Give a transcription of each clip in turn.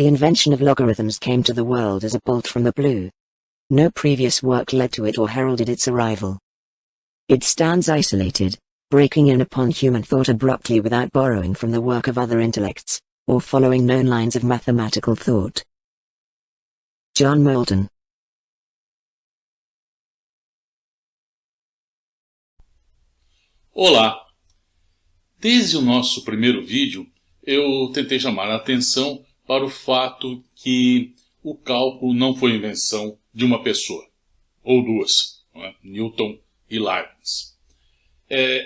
The invention of logarithms came to the world as a bolt from the blue. No previous work led to it or heralded its arrival. It stands isolated, breaking in upon human thought abruptly without borrowing from the work of other intellects, or following known lines of mathematical thought. John Moulton. Olá! Desde o nosso primeiro vídeo, eu tentei chamar a atenção para o fato que o cálculo não foi invenção de uma pessoa, ou duas, não é? Newton e Leibniz.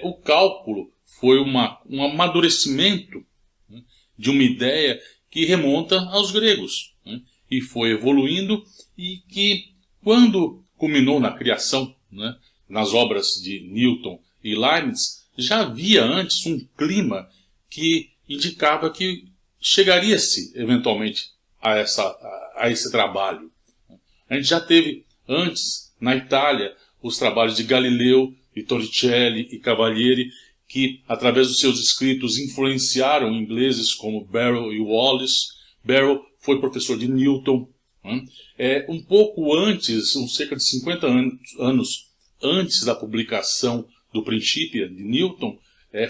O cálculo foi um amadurecimento, né, de uma ideia que remonta aos gregos, né, e foi evoluindo e que, quando culminou na criação, né, nas obras de Newton e Leibniz, já havia antes um clima que indicava que chegaria-se eventualmente a esse trabalho. A gente já teve antes, na Itália, os trabalhos de Galileu, e Torricelli e Cavalieri, que, através dos seus escritos, influenciaram ingleses como Barrow e Wallace. Barrow foi professor de Newton. Um pouco antes, cerca de 50 anos antes da publicação do Principia de Newton,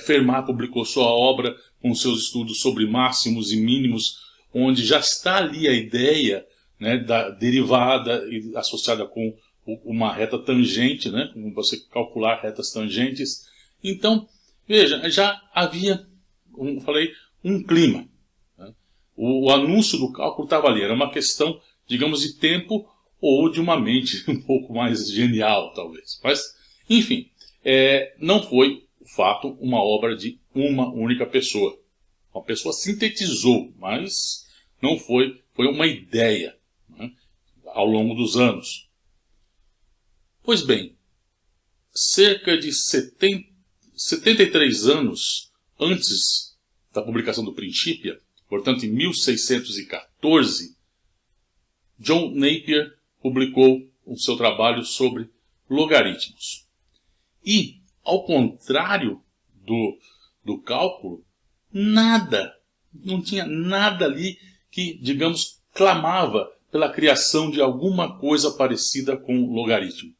Fermat publicou sua obra com seus estudos sobre máximos e mínimos, onde já está ali a ideia, né, da derivada associada com uma reta tangente, né, como você calcular retas tangentes. Então, veja, já havia, como falei, um clima. Né? O anúncio do cálculo estava ali, era uma questão, digamos, de tempo ou de uma mente um pouco mais genial, talvez. Mas, enfim, não foi, de fato, uma obra de uma única pessoa. Uma pessoa sintetizou, mas não foi uma ideia, né, ao longo dos anos. Pois bem, cerca de 73 anos antes da publicação do Principia, portanto em 1614, John Napier publicou o seu trabalho sobre logaritmos. E, ao contrário do cálculo, não tinha nada ali que, digamos, clamava pela criação de alguma coisa parecida com logaritmo.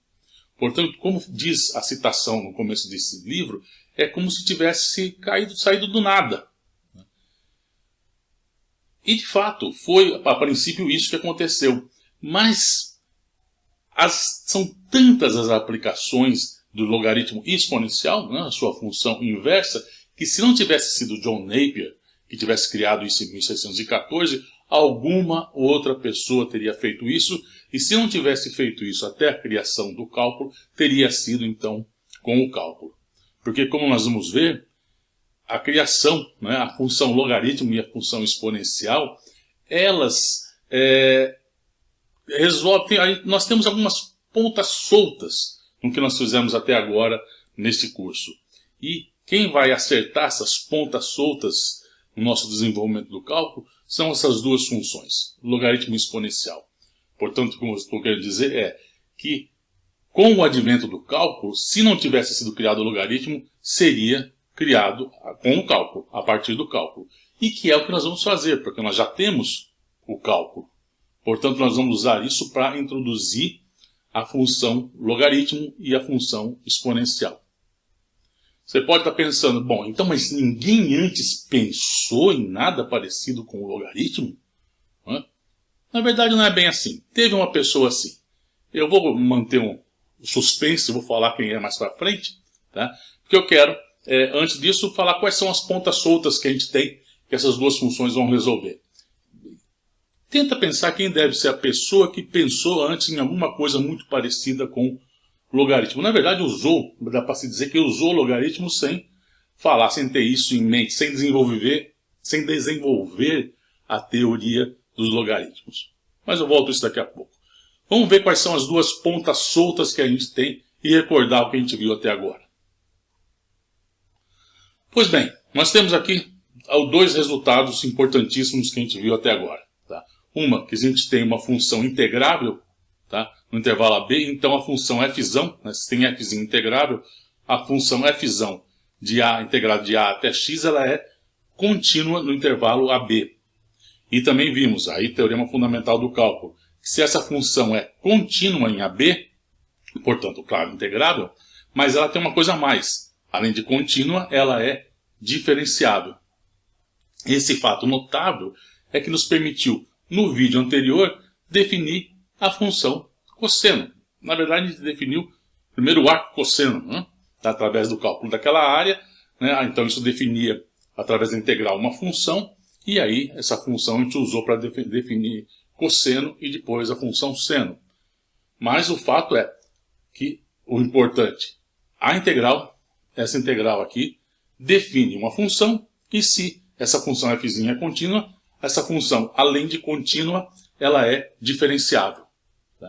Portanto, como diz a citação no começo desse livro, é como se tivesse saído do nada. E, de fato, foi, a princípio, isso que aconteceu. Mas são tantas as aplicações do logaritmo exponencial, né, a sua função inversa, que se não tivesse sido John Napier que tivesse criado isso em 1614, alguma outra pessoa teria feito isso, e se não tivesse feito isso até a criação do cálculo, teria sido então com o cálculo. Porque, como nós vamos ver, a criação, né, a função logaritmo e a função exponencial, elas nós temos algumas pontas soltas no que nós fizemos até agora neste curso. E quem vai acertar essas pontas soltas no nosso desenvolvimento do cálculo são essas duas funções, logaritmo exponencial. Portanto, como eu estou querendo dizer é que, com o advento do cálculo, se não tivesse sido criado o logaritmo, seria criado com o cálculo, a partir do cálculo. E que é o que nós vamos fazer, porque nós já temos o cálculo. Portanto, nós vamos usar isso para introduzir a função logaritmo e a função exponencial. Você pode estar pensando, bom, então, mas ninguém antes pensou em nada parecido com o logaritmo? Na verdade, não é bem assim. Teve uma pessoa assim. Eu vou manter um suspense, vou falar quem é mais para frente, tá? Porque eu quero, antes disso, falar quais são as pontas soltas que a gente tem, que essas duas funções vão resolver. Tenta pensar quem deve ser a pessoa que pensou antes em alguma coisa muito parecida com logaritmo. Na verdade, dá para se dizer que usou o logaritmo sem falar, sem ter isso em mente, sem desenvolver a teoria dos logaritmos. Mas eu volto a isso daqui a pouco. Vamos ver quais são as duas pontas soltas que a gente tem e recordar o que a gente viu até agora. Pois bem, nós temos aqui dois resultados importantíssimos que a gente viu até agora. Tá? Uma, que a gente tem uma função integrável, tá, no intervalo AB, então a função f, né, se tem f integrável, a função f de A integrado de A até x, ela é contínua no intervalo AB. E também vimos, aí teorema fundamental do cálculo, que se essa função é contínua em AB, portanto, claro, integrável, mas ela tem uma coisa a mais. Além de contínua, ela é diferenciável. Esse fato notável é que nos permitiu, no vídeo anterior, definir a função cosseno. Na verdade, a gente definiu primeiro o arco cosseno, né? Através do cálculo daquela área, né? Então isso definia, através da integral, uma função, e aí essa função a gente usou para definir cosseno e depois a função seno. Mas o fato é que o importante, a integral, essa integral aqui, define uma função, e se essa função fzinha é contínua, essa função, além de contínua, ela é diferenciável. Tá?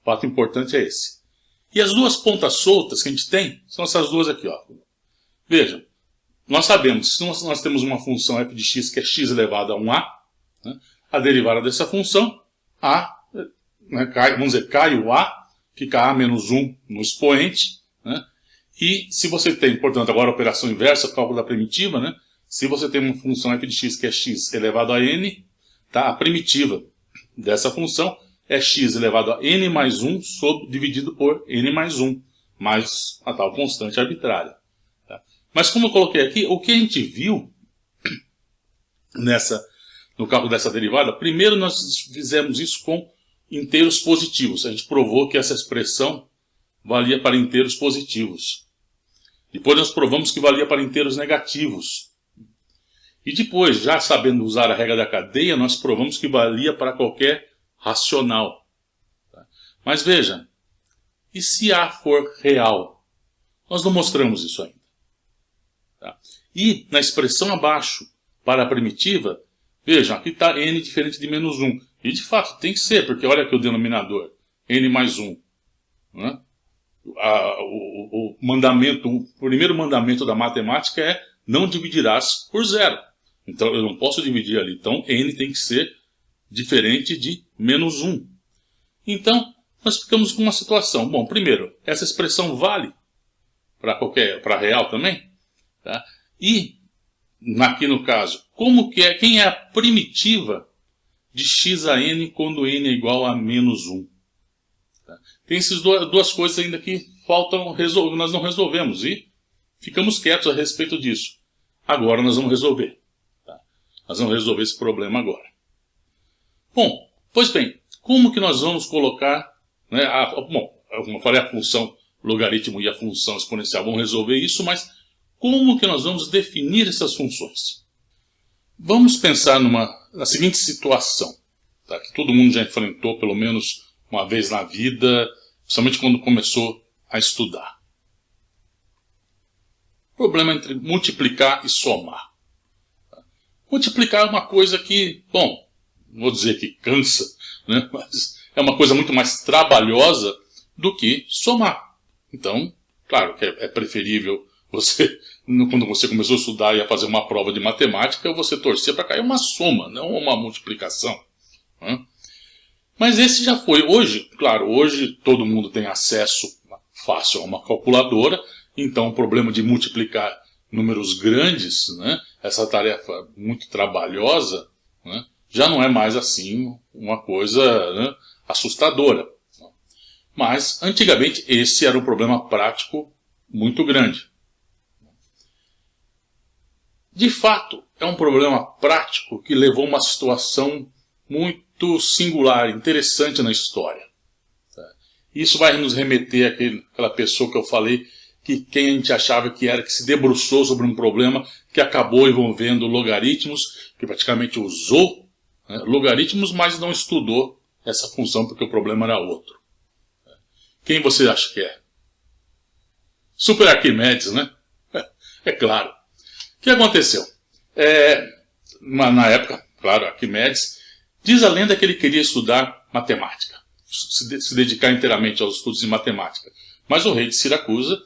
O fato importante é esse. E as duas pontas soltas que a gente tem, são essas duas aqui. Ó. Vejam, nós sabemos, se nós temos uma função f de x que é x elevado a 1a, né, a derivada dessa função, a, né, vamos dizer, cai o a, fica a menos 1 no expoente, né, e se você tem, portanto, agora a operação inversa, cálculo da primitiva, né, se você tem uma função f de x que é x elevado a n, tá, a primitiva dessa função é x elevado a n mais 1 dividido por n mais 1, mais a tal constante arbitrária. Tá? Mas como eu coloquei aqui, o que a gente viu no cálculo dessa derivada, primeiro nós fizemos isso com inteiros positivos. A gente provou que essa expressão valia para inteiros positivos. Depois nós provamos que valia para inteiros negativos. E depois, já sabendo usar a regra da cadeia, nós provamos que valia para qualquer racional. Tá? Mas veja, e se A for real? Nós não mostramos isso ainda. Tá? E na expressão abaixo, para a primitiva, vejam, aqui está n diferente de menos 1. E de fato tem que ser, porque olha aqui o denominador, n mais 1. Né? O primeiro mandamento da matemática é não dividirás por zero. Então eu não posso dividir ali. Então n tem que ser diferente de menos 1. Então nós ficamos com uma situação. Bom, primeiro, essa expressão vale para real também. Tá? E aqui no caso, quem é a primitiva de x a n quando n é igual a menos 1? Tá? Tem essas duas coisas ainda que faltam resolver, nós não resolvemos e ficamos quietos a respeito disso. Agora nós vamos resolver. Tá? Nós vamos resolver esse problema agora. Bom, pois bem, como que nós vamos colocar, né, como eu falei, a função logaritmo e a função exponencial vão resolver isso, mas como que nós vamos definir essas funções? Vamos pensar na seguinte situação, tá, que todo mundo já enfrentou pelo menos uma vez na vida, principalmente quando começou a estudar. O problema entre multiplicar e somar. Multiplicar é uma coisa que, bom, não vou dizer que cansa, né, mas é uma coisa muito mais trabalhosa do que somar. Então, claro que é preferível você, quando você começou a estudar e a fazer uma prova de matemática, você torcer para cair uma soma, não uma multiplicação. Né? Mas esse já foi. Hoje, claro, hoje todo mundo tem acesso fácil a uma calculadora, então o problema de multiplicar números grandes, né, essa tarefa muito trabalhosa, né, já não é mais assim uma coisa, né, assustadora. Mas antigamente esse era um problema prático muito grande. De fato, é um problema prático que levou a uma situação muito singular, interessante na história. Isso vai nos remeter àquela pessoa que eu falei, que quem a gente achava que se debruçou sobre um problema que acabou envolvendo logaritmos, que praticamente usou, né, logaritmos, mas não estudou essa função porque o problema era outro. Quem você acha que é? Super Arquimedes, né? É claro. O que aconteceu? Na época, claro, Arquimedes, diz a lenda que ele queria estudar matemática, se dedicar inteiramente aos estudos de matemática. Mas o rei de Siracusa,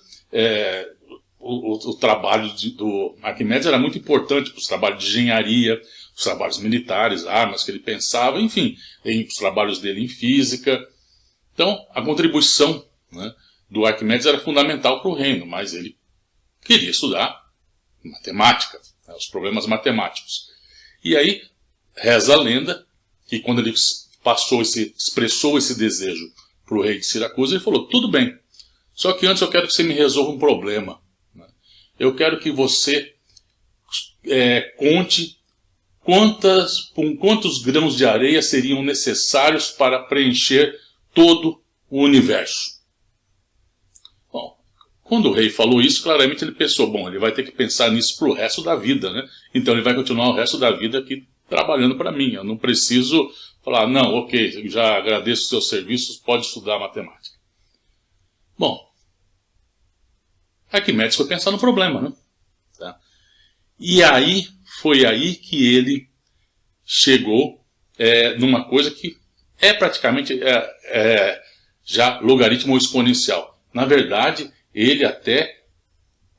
o trabalho do Arquimedes era muito importante para os trabalhos de engenharia, os trabalhos militares, armas que ele pensava, enfim, os trabalhos dele em física. Então, a contribuição, né, do Arquimedes era fundamental para o reino, mas ele queria estudar matemática, né, os problemas matemáticos. E aí, reza a lenda que quando ele expressou esse desejo para o rei de Siracusa, ele falou: tudo bem, só que antes eu quero que você me resolva um problema. Eu quero que você conte quantos grãos de areia seriam necessários para preencher todo o universo. Bom, quando o rei falou isso, claramente ele pensou: bom, ele vai ter que pensar nisso para o resto da vida, né? Então ele vai continuar o resto da vida aqui trabalhando para mim. Eu não preciso falar: não, ok, já agradeço os seus serviços, pode estudar matemática. Bom, Arquimedes foi pensar no problema, né? Tá? E aí, foi aí que ele chegou numa coisa que é praticamente já logaritmo exponencial. Na verdade, ele até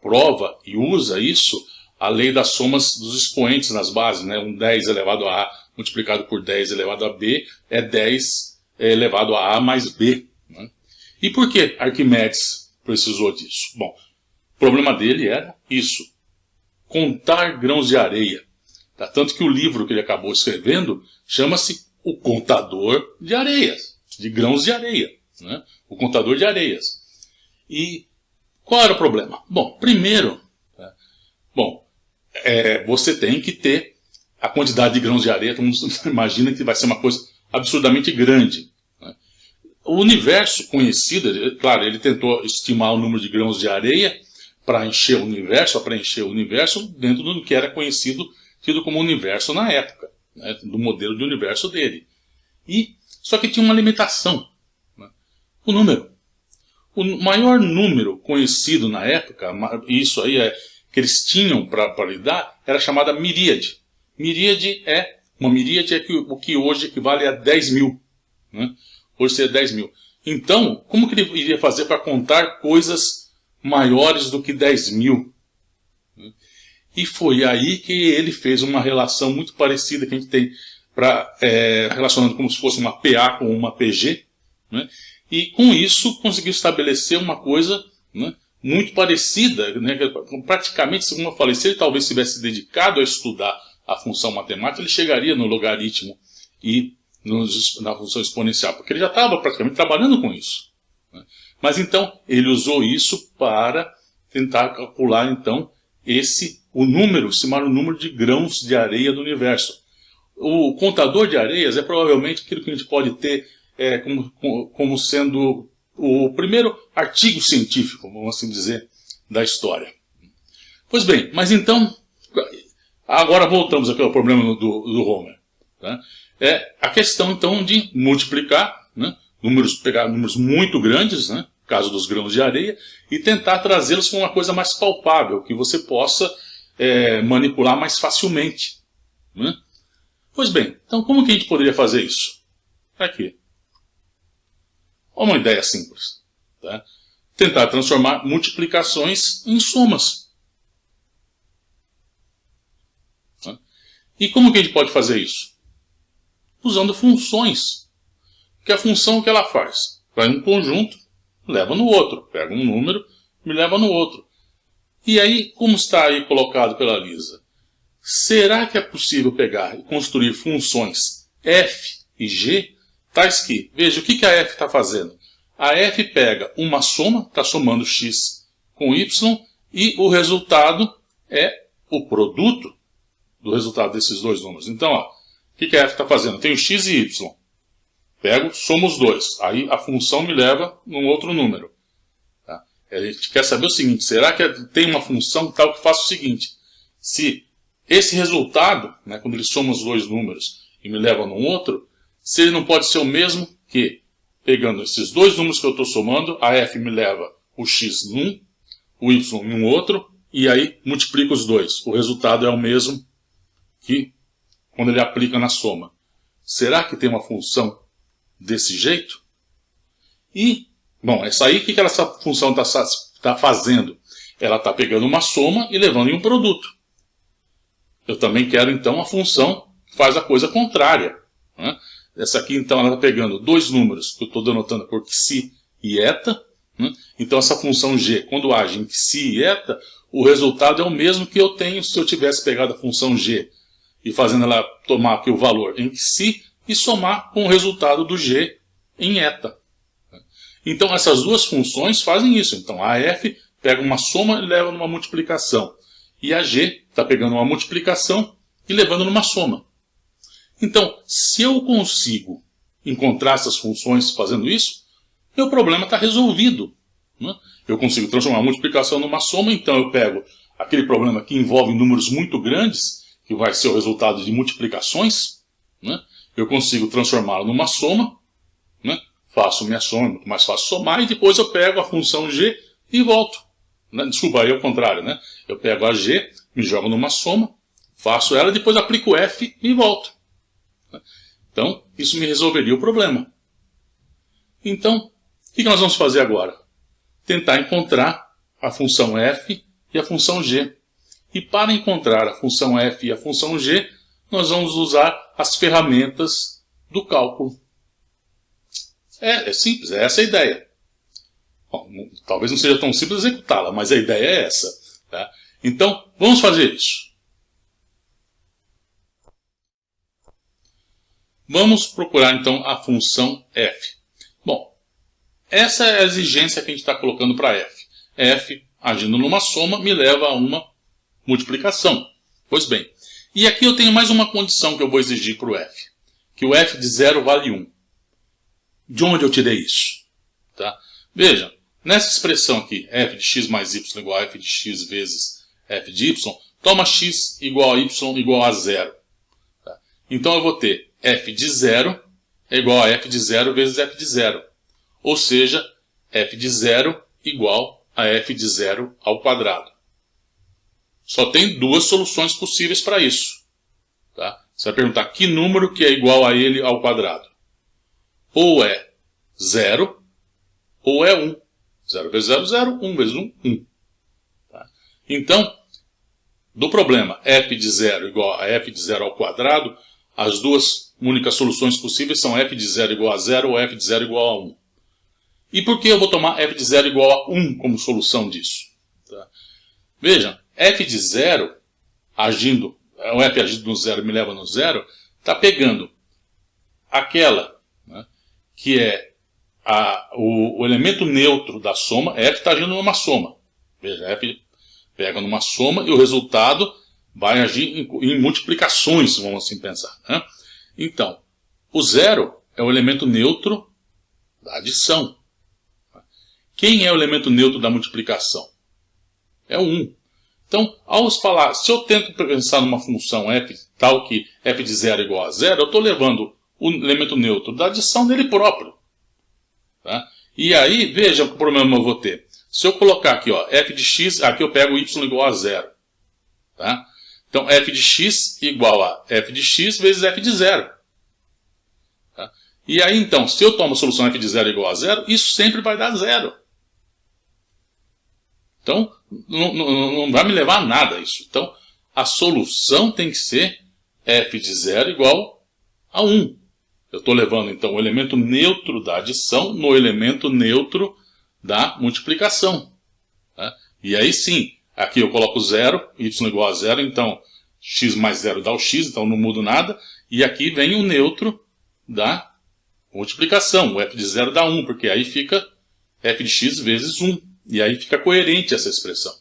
prova e usa isso, a lei das somas dos expoentes nas bases, né? Um 10 elevado a A multiplicado por 10 elevado a B é 10 elevado a A mais B. Né? E por que Arquimedes precisou disso? Bom, o problema dele era isso: contar grãos de areia. Tá? Tanto que o livro que ele acabou escrevendo chama-se O Contador de Areias, de grãos de areia. Né? O Contador de Areias. E qual era o problema? Bom, primeiro, você tem que ter a quantidade de grãos de areia. Todo mundo imagina que vai ser uma coisa absurdamente grande. Né? O universo conhecido, claro, ele tentou estimar o número de grãos de areia para encher o universo dentro do que era conhecido, tido como universo na época, né, do modelo de universo dele. Só que tinha uma limitação, né, o número. O maior número conhecido na época, isso aí que eles tinham para lidar, era chamada miríade. Uma miríade é o que hoje equivale a 10 mil. Né? Hoje seria 10 mil. Então, como que ele iria fazer para contar coisas maiores do que 10 mil? E foi aí que ele fez uma relação muito parecida que a gente tem relacionando como se fosse uma PA com uma PG, né? E com isso conseguiu estabelecer uma coisa, né, muito parecida, né? Praticamente, como eu falei, se ele talvez tivesse dedicado a estudar a função matemática, ele chegaria no logaritmo e na função exponencial, porque ele já estava praticamente trabalhando com isso. Né? Mas então, ele usou isso para tentar calcular então estimar o número de grãos de areia do universo. O contador de areias é provavelmente aquilo que a gente pode ter como sendo o primeiro artigo científico, vamos assim dizer, da história. Pois bem, mas então, agora voltamos aqui ao problema do Homer. Tá? É a questão então de multiplicar, né, pegar números muito grandes, né, no caso dos grãos de areia, e tentar trazê-los para uma coisa mais palpável, que você possa manipular mais facilmente. Né? Pois bem, então como que a gente poderia fazer isso? Aqui. Uma ideia simples. Tá? Tentar transformar multiplicações em somas. Tá? E como que a gente pode fazer isso? Usando funções. Que a função que ela faz? Vai num conjunto, leva no outro. Pega um número, me leva no outro. E aí, como está aí colocado pela Lisa? Será que é possível pegar e construir funções f e g, tais que, veja, o que a f está fazendo? A f pega uma soma, está somando x com y, e o resultado é o produto do resultado desses dois números. Então, o que a f está fazendo? Eu tenho x e y. Pego, somo os dois. Aí a função me leva num outro número. Tá? A gente quer saber o seguinte: será que tem uma função tal que faça o seguinte? Se esse resultado, né, quando ele soma os dois números e me leva num outro, se ele não pode ser o mesmo que, pegando esses dois números que eu estou somando, a f me leva o x num, o y em um outro, e aí multiplica os dois. O resultado é o mesmo que quando ele aplica na soma. Será que tem uma função desse jeito? E, bom, essa aí, o que essa função está fazendo? Ela está pegando uma soma e levando em um produto. Eu também quero, então, a função que faz a coisa contrária. Né? Essa aqui, então, ela está pegando dois números que eu estou denotando por xi e eta. Né? Então, essa função g, quando age em xi e eta, o resultado é o mesmo que eu tenho se eu tivesse pegado a função g e fazendo ela tomar aqui o valor em si e somar com o resultado do g em eta. Então essas duas funções fazem isso. Então a f pega uma soma e leva numa multiplicação. E a g está pegando uma multiplicação e levando numa soma. Então, se eu consigo encontrar essas funções fazendo isso, meu problema está resolvido, né? Eu consigo transformar a multiplicação numa soma, então eu pego aquele problema que envolve números muito grandes, que vai ser o resultado de multiplicações, né? Eu consigo transformá-lo numa soma, né? Faço minha soma, é muito mais fácil somar, e depois eu pego a função g e volto. Desculpa, aí é o contrário, né? Eu pego a g, me jogo numa soma, faço ela, depois aplico f e volto. Então, isso me resolveria o problema. Então, o que nós vamos fazer agora? Tentar encontrar a função f e a função g. E para encontrar a função f e a função g, nós vamos usar as ferramentas do cálculo. É simples, é essa a ideia. Bom, talvez não seja tão simples executá-la, mas a ideia é essa. Tá? Então, vamos fazer isso. Vamos procurar então a função f. Bom, essa é a exigência que a gente está colocando para f. f, agindo numa soma, me leva a uma multiplicação. Pois bem, e aqui eu tenho mais uma condição que eu vou exigir para o f. Que o f de 0 vale 1. De onde eu tirei isso? Tá? Veja, nessa expressão aqui, f de x mais y igual a f de x vezes f de y, toma x igual a y igual a 0. Tá? Então eu vou ter f de 0 é igual a f de 0 vezes f de 0. Ou seja, f de 0 igual a f de 0 ao quadrado. Só tem duas soluções possíveis para isso. Tá? Você vai perguntar que número que é igual a ele ao quadrado. Ou é 0, ou é 1. 0 vezes 0, 0. 1 vezes 1, 1. Tá? Então, do problema f de 0 igual a f de 0 ao quadrado, as duas únicas soluções possíveis são f de 0 igual a 0 ou f de 0 igual a 1. E por que eu vou tomar f de 0 igual a 1 como solução disso? Tá? Veja, f de 0, o f agindo no 0 me leva no 0, está pegando aquela, né, que é o elemento neutro da soma. F está agindo numa soma. Veja, f pega numa soma e o resultado vai agir em multiplicações, vamos assim pensar. Né? Então, o 0 é o elemento neutro da adição. Quem é o elemento neutro da multiplicação? É o 1. Então, ao falar, se eu tento pensar numa função f tal que f de 0 é igual a 0, eu estou levando o elemento neutro da adição dele próprio. Tá? E aí, veja o problema que eu vou ter. Se eu colocar aqui, ó, f de x, aqui eu pego y igual a 0. Tá? Então, f de x igual a f de x vezes f de 0. Tá? E aí, então, se eu tomo a solução f de 0 igual a 0, isso sempre vai dar 0. Então, não vai me levar a nada isso. Então, a solução tem que ser f de 0 igual a 1. Eu estou levando, então, o elemento neutro da adição no elemento neutro da multiplicação. Tá? E aí sim, aqui eu coloco 0, y igual a 0, então x mais 0 dá o x, então não mudo nada. E aqui vem o neutro da multiplicação, o f de 0 dá 1, porque aí fica f de x vezes 1. E aí fica coerente essa expressão.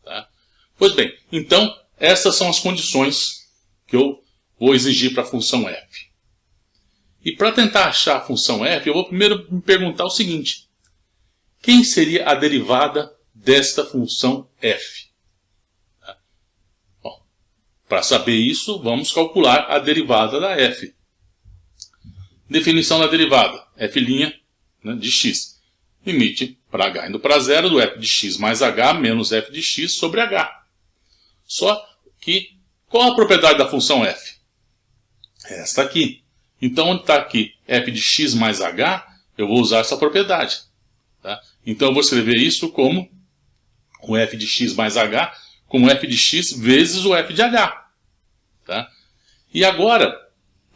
Tá? Pois bem, então essas são as condições que eu vou exigir para a função f. E para tentar achar a função f, eu vou primeiro me perguntar o seguinte. Quem seria a derivada desta função f? Tá? Bom, para saber isso, vamos calcular a derivada da f. Definição da derivada. f', né, de x. Limite para h indo para 0 do f de x mais h menos f de x sobre h. Só que, qual a propriedade da função f? Esta aqui. Então, onde está aqui f de x mais h, eu vou usar essa propriedade. Tá? Então, eu vou escrever isso como o f de x mais h, como f de x vezes o f de h. Tá? E agora,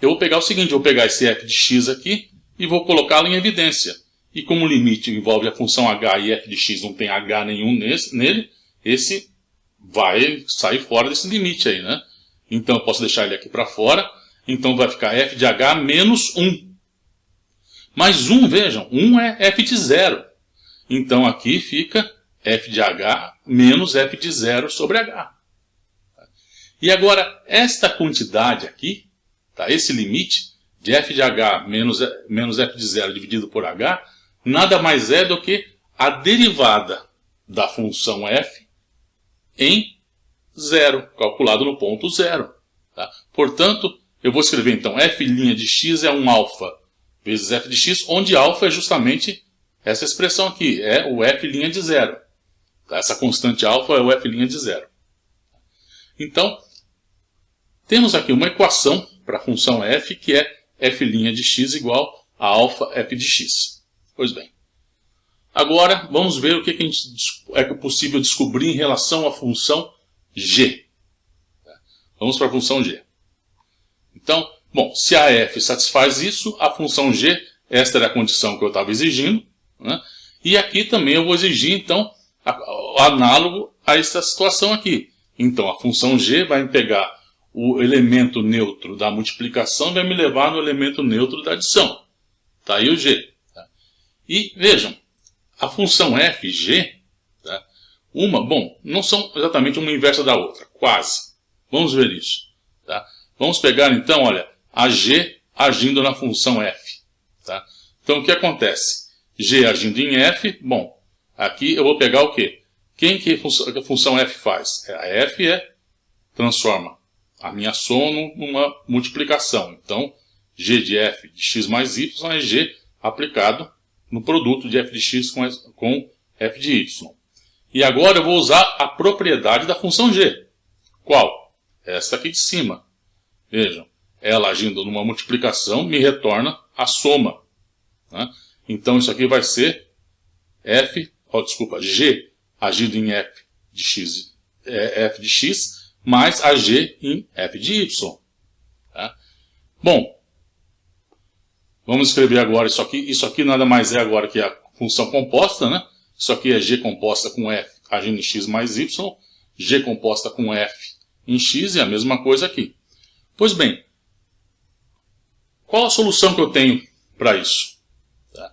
eu vou pegar o seguinte, eu vou pegar esse f de x aqui e vou colocá-lo em evidência. E como o limite envolve a função h e f de x não tem h nenhum nele, esse vai sair fora desse limite aí, né? Então eu posso deixar ele aqui para fora. Então vai ficar f de h menos 1. Mas 1, vejam, 1 é f de 0. Então aqui fica f de h menos f de 0 sobre h. E agora, esta quantidade aqui, tá, esse limite de f de h menos f de 0 dividido por h, nada mais é do que a derivada da função f em 0, calculado no ponto 0. Tá? Portanto, eu vou escrever então f' de x é um alfa vezes f de x, onde alfa é justamente essa expressão aqui, é o f' de 0. Tá? Essa constante alfa é o f' de 0. Então, temos aqui uma equação para a função f, que é f' de x igual a alfa f de x. Pois bem. Agora, vamos ver o que é possível descobrir em relação à função g. Vamos para a função g. Então, bom, se a f satisfaz isso, a função g, esta era a condição que eu estava exigindo, né? E aqui também eu vou exigir, então, análogo a essa situação aqui. Então, a função g vai me pegar o elemento neutro da multiplicação e vai me levar no elemento neutro da adição. Está aí o g. Tá? E, vejam, a função f, g, tá? Bom, não são exatamente uma inversa da outra, quase. Vamos ver isso. Tá? Vamos pegar, então, olha, a g agindo na função f. Tá? Então, o que acontece? G agindo em f, bom, aqui eu vou pegar o quê? Quem que a função f faz? A f transforma a minha soma numa multiplicação. Então, g de f de x mais y é g aplicado no produto de f de x com f de y. E agora eu vou usar a propriedade da função g. Qual? Esta aqui de cima. Vejam, ela agindo numa multiplicação me retorna a soma. Né? Então isso aqui vai ser g agindo em f de x mais a g em f de y. Tá? Bom, vamos escrever agora isso aqui. Isso aqui nada mais é agora que a função composta, né? Isso aqui é g composta com f agindo em x mais y, g composta com f em x e a mesma coisa aqui. Pois bem, qual a solução que eu tenho para isso? Tá?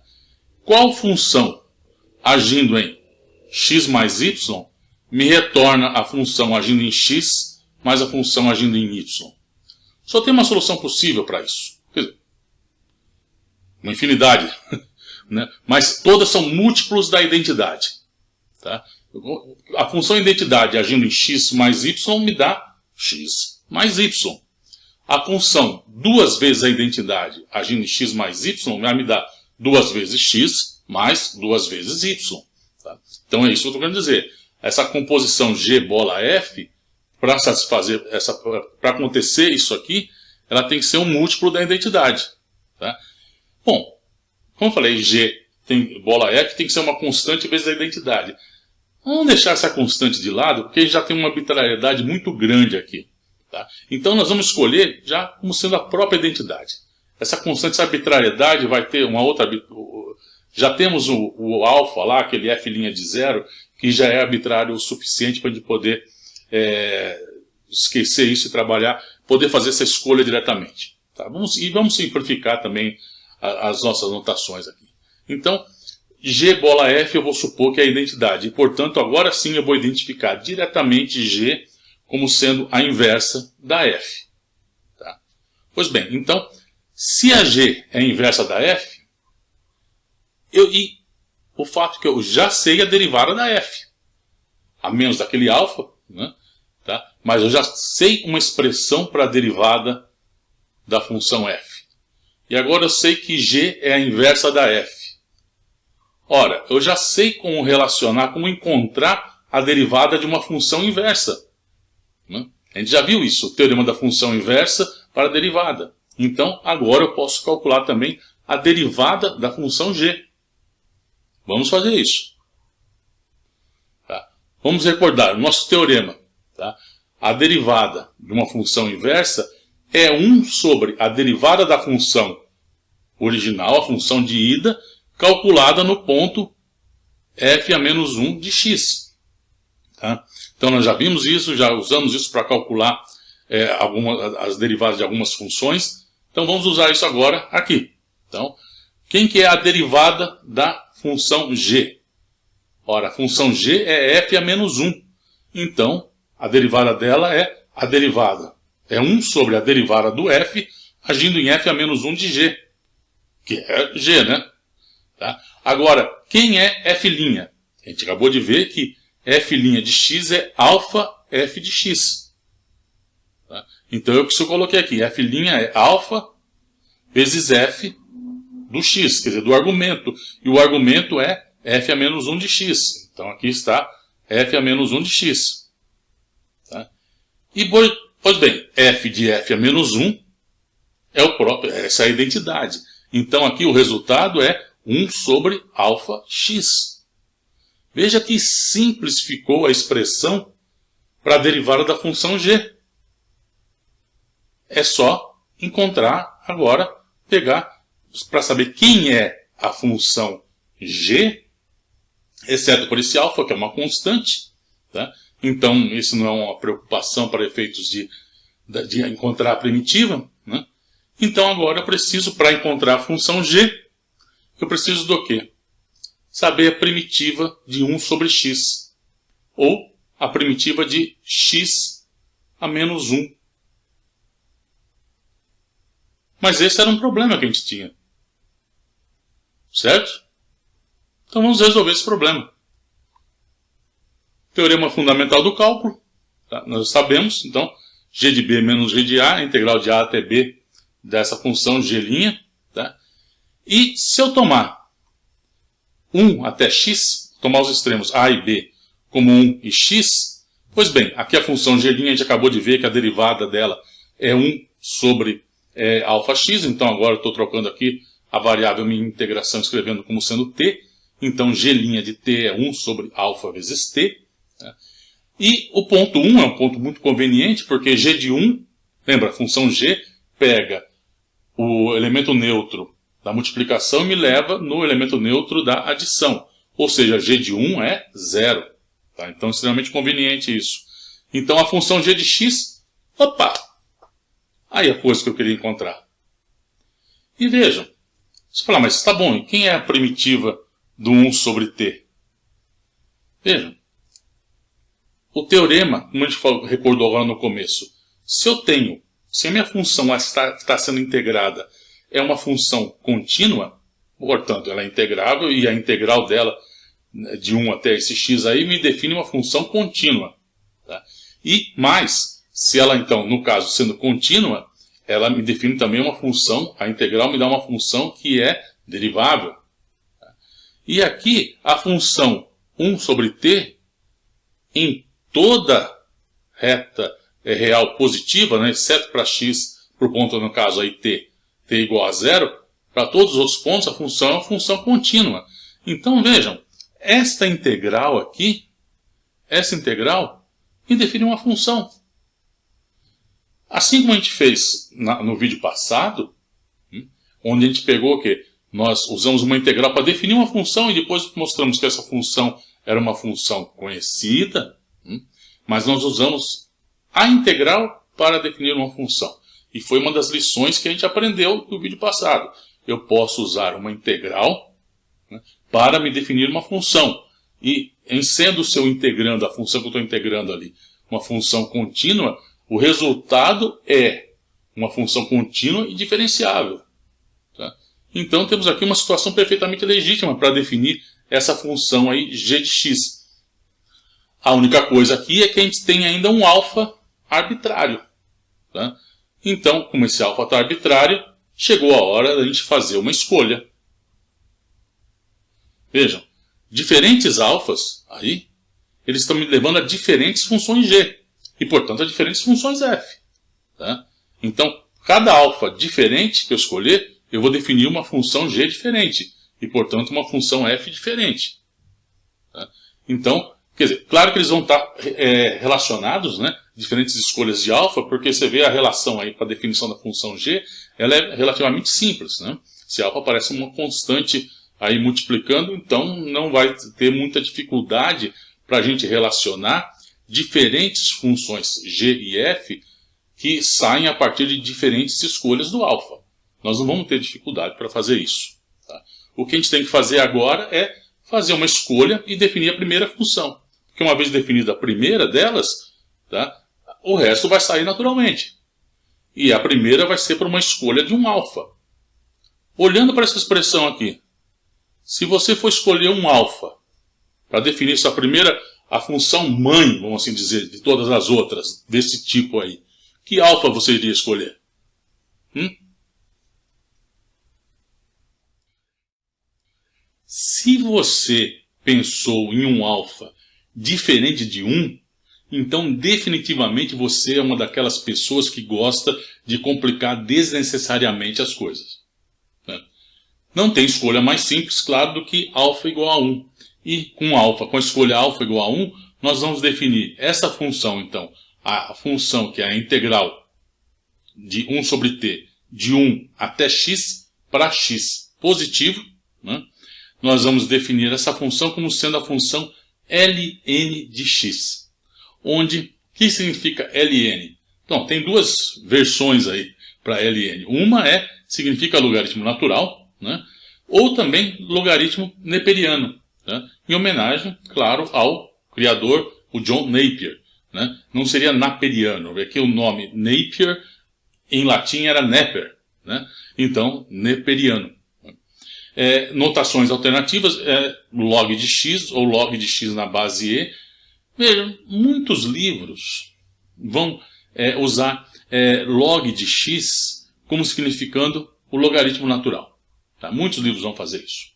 Qual função agindo em x mais y me retorna a função agindo em x mais a função agindo em y? Só tem uma solução possível para isso. Quer dizer, uma infinidade. Né? Mas todas são múltiplos da identidade. Tá? A função identidade agindo em x mais y me dá x mais y. A função duas vezes a identidade agindo em x mais y vai me dar duas vezes x mais duas vezes y. Tá? Então é isso que eu estou querendo dizer. Essa composição G bola F, para satisfazer para acontecer isso aqui, ela tem que ser um múltiplo da identidade. Tá? Bom, como eu falei, G bola F tem que ser uma constante vezes a identidade. Vamos deixar essa constante de lado, porque já tem uma arbitrariedade muito grande aqui. Tá? Então nós vamos escolher já como sendo a própria identidade. Essa constante, essa arbitrariedade vai ter uma outra... Já temos o alfa lá, aquele f' de 0, que já é arbitrário o suficiente para a gente poder esquecer isso e trabalhar, poder fazer essa escolha diretamente. Tá? Vamos simplificar também as nossas notações aqui. Então, G bola F eu vou supor que é a identidade. E, portanto, agora sim eu vou identificar diretamente G como sendo a inversa da F. Tá? Pois bem, então, se a G é a inversa da F, e o fato que eu já sei a derivada da F, a menos daquele alfa, né? Tá? Mas eu já sei uma expressão para a derivada da função F. E agora eu sei que G é a inversa da F. Ora, eu já sei como relacionar, como encontrar a derivada de uma função inversa. Né? A gente já viu isso, o teorema da função inversa para a derivada. Então, agora eu posso calcular também a derivada da função G. Vamos fazer isso. Tá? Vamos recordar o nosso teorema. Tá? A derivada de uma função inversa é 1 sobre a derivada da função original, a função de ida, calculada no ponto f a menos 1 de x. Tá? Então nós já vimos isso, já usamos isso para calcular as derivadas de algumas funções. Então vamos usar isso agora aqui. Então, quem que é a derivada da função g? Ora, a função g é f a menos 1. Então, a derivada dela é a derivada. É 1 sobre a derivada do f, agindo em f a menos 1 de g. Que é g, né? Tá? Agora, quem é f'? A gente acabou de ver que f' de x é alfa f de x. Tá? Então, eu coloquei aqui, f' é alfa vezes f do x, quer dizer, do argumento. E o argumento é f a menos 1 de x. Então, aqui está f a menos 1 de x. Tá? E, pois bem, f de f a menos 1 é essa é a identidade. Então, aqui o resultado é 1 sobre alfa x. Veja que simples ficou a expressão para a derivada da função g. É só encontrar agora, pegar, para saber quem é a função g, exceto por esse alfa, que é uma constante. Tá? Então, isso não é uma preocupação para efeitos de encontrar a primitiva. Né? Então, agora eu preciso, para encontrar a função g, eu preciso do quê? Saber a primitiva de 1 sobre x. Ou a primitiva de x a menos 1. Mas esse era um problema que a gente tinha. Certo? Então vamos resolver esse problema. Teorema fundamental do cálculo. Tá? Nós sabemos, então, g de b menos g de a, a integral de a até b dessa função g'. Tá? E se eu tomar 1 até x, tomar os extremos a e b como 1 e x, pois bem, aqui a função g' a gente acabou de ver que a derivada dela é 1 sobre alfa x, então agora eu estou trocando aqui a variável minha integração, escrevendo como sendo t, então g' de t é 1 sobre alfa vezes t. Tá? E o ponto 1 é um ponto muito conveniente, porque g de 1, lembra, a função g pega o elemento neutro da multiplicação e me leva no elemento neutro da adição. Ou seja, g de 1 é 0. Tá? Então é extremamente conveniente isso. Então a função g de x, opa! Aí a coisa que eu queria encontrar. E vejam, você fala, mas está bom, e quem é a primitiva do 1 sobre t? Vejam, o teorema, como a gente recordou agora no começo, se a minha função está sendo integrada é uma função contínua, portanto, ela é integrável e a integral dela, de 1 até esse x aí, me define uma função contínua. Tá? E mais, se ela então, no caso, sendo contínua, ela me define também uma função, a integral me dá uma função que é derivável. Tá? E aqui, a função 1 sobre t, em toda reta real positiva, né, exceto para x, por ponto, no caso aí t igual a 0, para todos os outros pontos a função é uma função contínua. Então vejam, esta integral aqui, essa integral me define uma função. Assim como a gente fez no vídeo passado, onde a gente pegou o quê? Nós usamos uma integral para definir uma função e depois mostramos que essa função era uma função conhecida, mas nós usamos a integral para definir uma função. E foi uma das lições que a gente aprendeu no vídeo passado. Eu posso usar uma integral, né, para me definir uma função. E em sendo se eu integrando a função que eu estou integrando ali, uma função contínua, o resultado é uma função contínua e diferenciável. Tá? Então temos aqui uma situação perfeitamente legítima para definir essa função aí g de x. A única coisa aqui é que a gente tem ainda um alfa arbitrário. Tá? Então, como esse alfa está arbitrário, chegou a hora da gente fazer uma escolha. Vejam, diferentes alfas aí, eles estão me levando a diferentes funções g. E, portanto, a diferentes funções f. Tá? Então, cada alfa diferente que eu escolher, eu vou definir uma função g diferente. E, portanto, uma função f diferente. Tá? Então, quer dizer, claro que eles vão estar relacionados, né? Diferentes escolhas de alfa, porque você vê a relação aí para a definição da função g, ela é relativamente simples. Né? Se alfa aparece uma constante aí multiplicando, então não vai ter muita dificuldade para a gente relacionar diferentes funções g e f que saem a partir de diferentes escolhas do alfa. Nós não vamos ter dificuldade para fazer isso. Tá? O que a gente tem que fazer agora é fazer uma escolha e definir a primeira função. Porque uma vez definida a primeira delas, tá, o resto vai sair naturalmente. E a primeira vai ser por uma escolha de um alfa. Olhando para essa expressão aqui, se você for escolher um alfa para definir essa primeira, a função mãe, vamos assim dizer, de todas as outras, desse tipo aí, que alfa você iria escolher? Se você pensou em um alfa diferente de 1, então definitivamente você é uma daquelas pessoas que gosta de complicar desnecessariamente as coisas. Né? Não tem escolha mais simples, claro, do que alfa igual a 1. E com a escolha alfa igual a 1, nós vamos definir essa função, então, a função que é a integral de 1 sobre t, de 1 até x, para x positivo, né? Nós vamos definir essa função como sendo a função ln de x. Onde, o que significa ln? Então, tem duas versões aí para ln. Uma significa logaritmo natural, né? Ou também logaritmo neperiano, né? Em homenagem, claro, ao criador, o John Napier. Né? Não seria naperiano, aqui o nome Napier em latim era Neper, né? Então, neperiano. Notações alternativas, log de x ou log de x na base e. Vejam, muitos livros vão usar log de x como significando o logaritmo natural. Tá? Muitos livros vão fazer isso.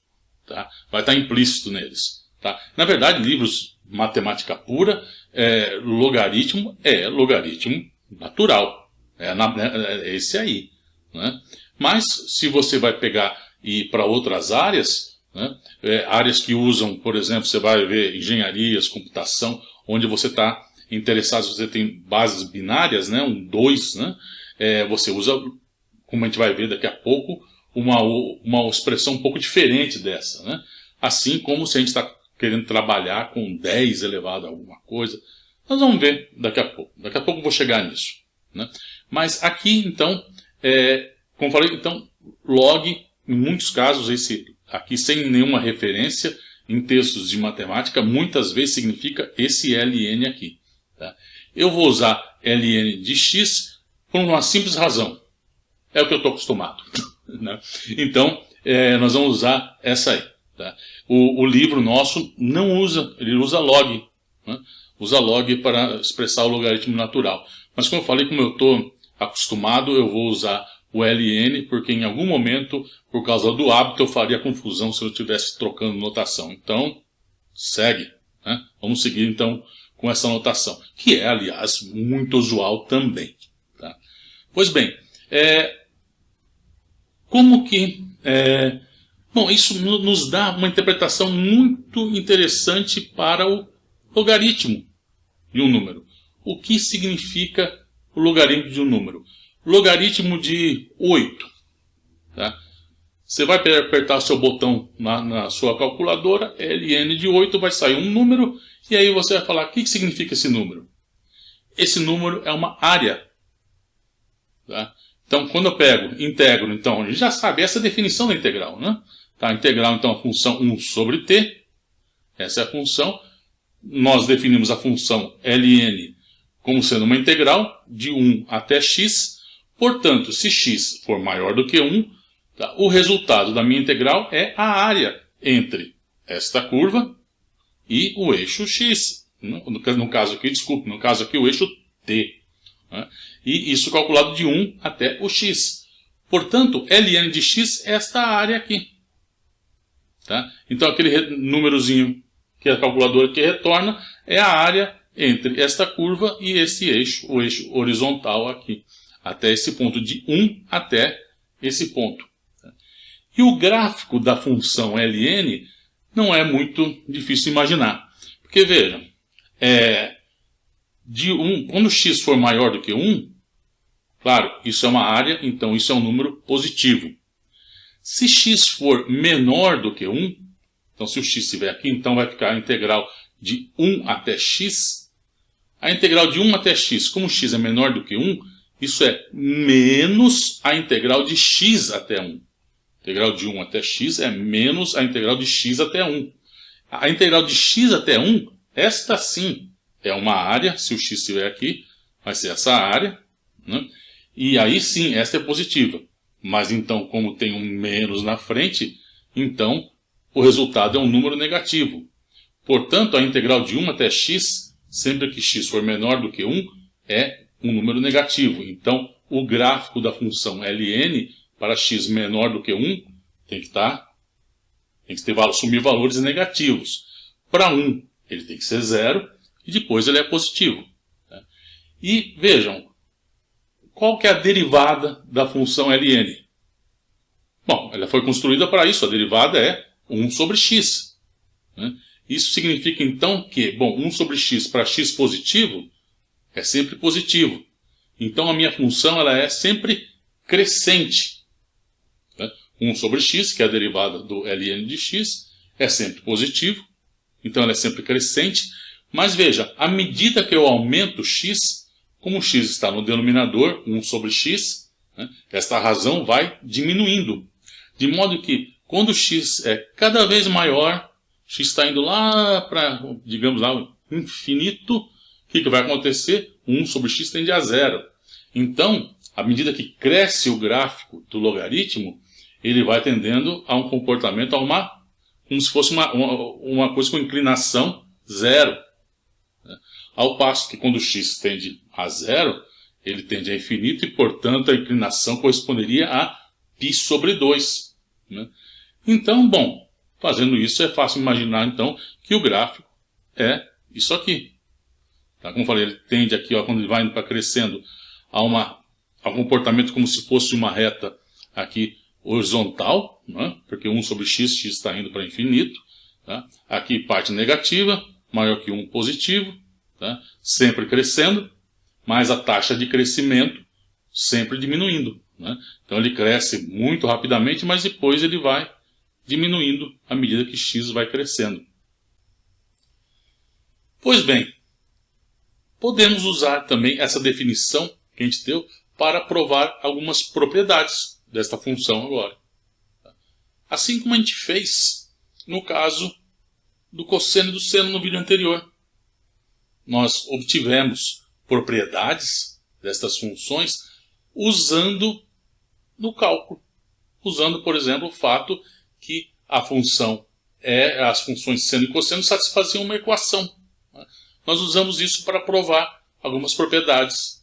Tá? Vai estar implícito neles. Tá? Na verdade, livros de matemática pura, logaritmo é logaritmo natural. É esse aí. Né? Mas, se você vai pegar e ir para outras áreas, né? Áreas que usam, por exemplo, você vai ver engenharias, computação, onde você está interessado, se você tem bases binárias, né? 1, 2, né? Você usa, como a gente vai ver daqui a pouco, uma expressão um pouco diferente dessa. Né? Assim como se a gente está querendo trabalhar com 10 elevado a alguma coisa. Nós vamos ver daqui a pouco. Daqui a pouco eu vou chegar nisso. Né? Mas aqui, então, como falei, então, log, em muitos casos, esse aqui sem nenhuma referência em textos de matemática, muitas vezes significa esse ln aqui. Tá? Eu vou usar ln de x por uma simples razão. É o que eu estou acostumado. Né? Então, nós vamos usar essa aí. Tá? O livro nosso não usa, ele usa log. Né? Usa log para expressar o logaritmo natural. Mas como eu falei, como eu estou acostumado, eu vou usar o ln, porque em algum momento, por causa do hábito, eu faria confusão se eu estivesse trocando notação. Então, segue. Né? Vamos seguir, então, com essa notação, que é, aliás, muito usual também. Tá? Pois bem, como que... bom, isso nos dá uma interpretação muito interessante para o logaritmo de um número. O que significa o logaritmo de um número? Logaritmo de 8. Tá? Você vai apertar o seu botão na sua calculadora, ln de 8, vai sair um número, e aí você vai falar, o que significa esse número? Esse número é uma área. Tá? Então, quando eu pego, integro, então, a gente já sabe, essa é a definição da integral. Né? Tá? A integral, então, a função 1 sobre t, essa é a função. Nós definimos a função ln como sendo uma integral de 1 até x. Portanto, se x for maior do que 1, tá, o resultado da minha integral é a área entre esta curva e o eixo x. No caso aqui, desculpe, no caso aqui o eixo t. Né? E isso calculado de 1 até o x. Portanto, ln de x é esta área aqui. Tá? Então, aquele númerozinho que a calculadora aqui retorna é a área entre esta curva e esse eixo, o eixo horizontal aqui. Até esse ponto, de 1 até esse ponto. E o gráfico da função ln não é muito difícil de imaginar. Porque, vejam, quando x for maior do que 1, claro, isso é uma área, então isso é um número positivo. Se x for menor do que 1, então se o x estiver aqui, então vai ficar a integral de 1 até x. A integral de 1 até x, como x é menor do que 1, Isso é menos a integral de x até 1. A integral de 1 até x é menos a integral de x até 1. A integral de x até 1, esta sim, é uma área, se o x estiver aqui, vai ser essa área, né? E aí sim, esta é positiva. Mas então, como tem um menos na frente, então o resultado é um número negativo. Portanto, a integral de 1 até x, sempre que x for menor do que 1, é um número negativo. Então, o gráfico da função ln para x menor do que 1 tem que assumir valores negativos. Para 1, ele tem que ser 0 e depois ele é positivo. E vejam, qual que é a derivada da função ln? Bom, ela foi construída para isso, a derivada é 1 sobre x. Isso significa então que, bom, 1 sobre x para x positivo é sempre positivo. Então a minha função ela é sempre crescente. 1 sobre x, que é a derivada do ln de x, é sempre positivo. Então ela é sempre crescente. Mas veja, à medida que eu aumento x, como o x está no denominador, 1 sobre x, esta razão vai diminuindo. De modo que, quando o x é cada vez maior, x está indo lá para, digamos lá, o infinito, o que vai acontecer? 1 sobre x tende a 0. Então, à medida que cresce o gráfico do logaritmo, ele vai tendendo a um comportamento, como se fosse uma coisa com inclinação 0. Ao passo que quando o x tende a 0, ele tende a infinito e, portanto, a inclinação corresponderia a π sobre 2. Então, bom, fazendo isso é fácil imaginar, então, que o gráfico é isso aqui. Como eu falei, ele tende aqui, ó, quando ele vai indo para crescendo, a um comportamento como se fosse uma reta aqui horizontal, porque 1 sobre x, x está indo para infinito. Aqui parte negativa, maior que 1 positivo, sempre crescendo, mas a taxa de crescimento sempre diminuindo. Então ele cresce muito rapidamente, mas depois ele vai diminuindo à medida que x vai crescendo. Pois bem, podemos usar também essa definição que a gente deu para provar algumas propriedades desta função agora. Assim como a gente fez no caso do cosseno e do seno no vídeo anterior. Nós obtivemos propriedades destas funções usando no cálculo. Usando, por exemplo, o fato que as funções seno e cosseno satisfaziam uma equação. Nós usamos isso para provar algumas propriedades